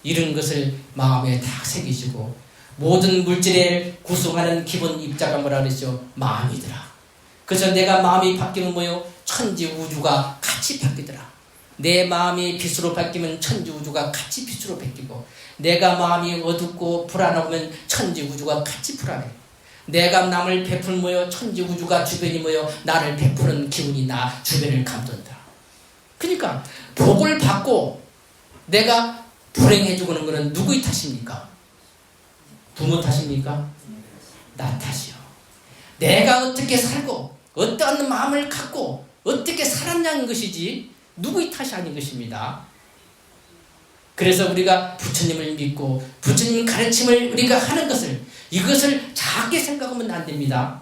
이런 것을 마음에 다 새기시고 모든 물질을 구성하는 기본 입자가 뭐라 그랬죠? 마음이더라. 그래서 내가 마음이 바뀌면 뭐요? 천지 우주가 같이 바뀌더라. 내 마음이 빛으로 바뀌면 천지 우주가 같이 빛으로 바뀌고 내가 마음이 어둡고 불안하면 천지 우주가 같이 불안해. 내가 남을 베풀모여 천지 우주가 주변이 모여 나를 베푸는 기운이 나 주변을 감돈다. 그러니까 복을 받고 내가 불행해 주고는 것은 누구의 탓입니까? 부모 탓입니까? 나 탓이요. 내가 어떻게 살고 어떠한 마음을 갖고 어떻게 살았냐는 것이지 누구의 탓이 아닌 것입니다. 그래서 우리가 부처님을 믿고 부처님 가르침을 우리가 하는 것을 이것을 작게 생각하면 안 됩니다.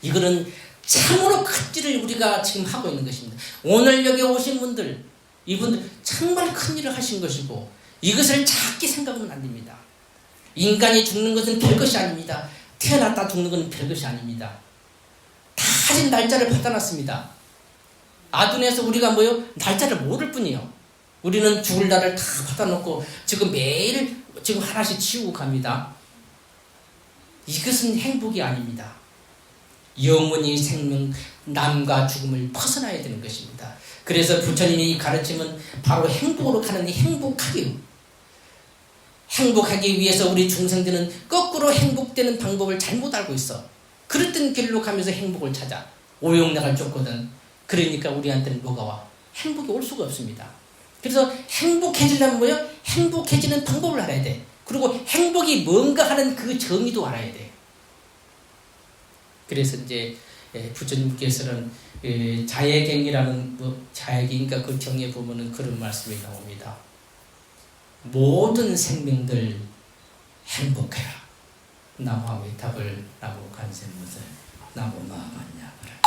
이거는 참으로 큰 일을 우리가 지금 하고 있는 것입니다. 오늘 여기 오신 분들 이분들 정말 큰 일을 하신 것이고 이것을 작게 생각하면 안 됩니다. 인간이 죽는 것은 별것이 아닙니다. 태어났다 죽는 것은 별것이 아닙니다. 다 지금 날짜를 받아놨습니다. 아둔에서 우리가 뭐요? 날짜를 모를 뿐이요. 우리는 죽을 날을 다 받아놓고 지금 매일 지금 하나씩 치우고 갑니다. 이것은 행복이 아닙니다. 영원히 생명, 남과 죽음을 벗어나야 되는 것입니다. 그래서 부처님이 가르침은 바로 행복으로 가는 행복하기 위해서 우리 중생들은 거꾸로 행복되는 방법을 잘못 알고 있어. 그랬던 길로 가면서 행복을 찾아. 오용락을 쫓거든. 그러니까 우리한테는 뭐가 와? 행복이 올 수가 없습니다. 그래서 행복해지려면 뭐예요? 행복해지는 방법을 알아야 돼. 그리고 행복이 뭔가 하는 그 정의도 알아야 돼. 그래서 이제 부처님께서는 자예경이라는 자예경이니까 그 경에 보면은 그런 말씀이 나옵니다. 모든 생명들 행복해라. 나무의 답을 나무 간센무들 나무 마하반야바라.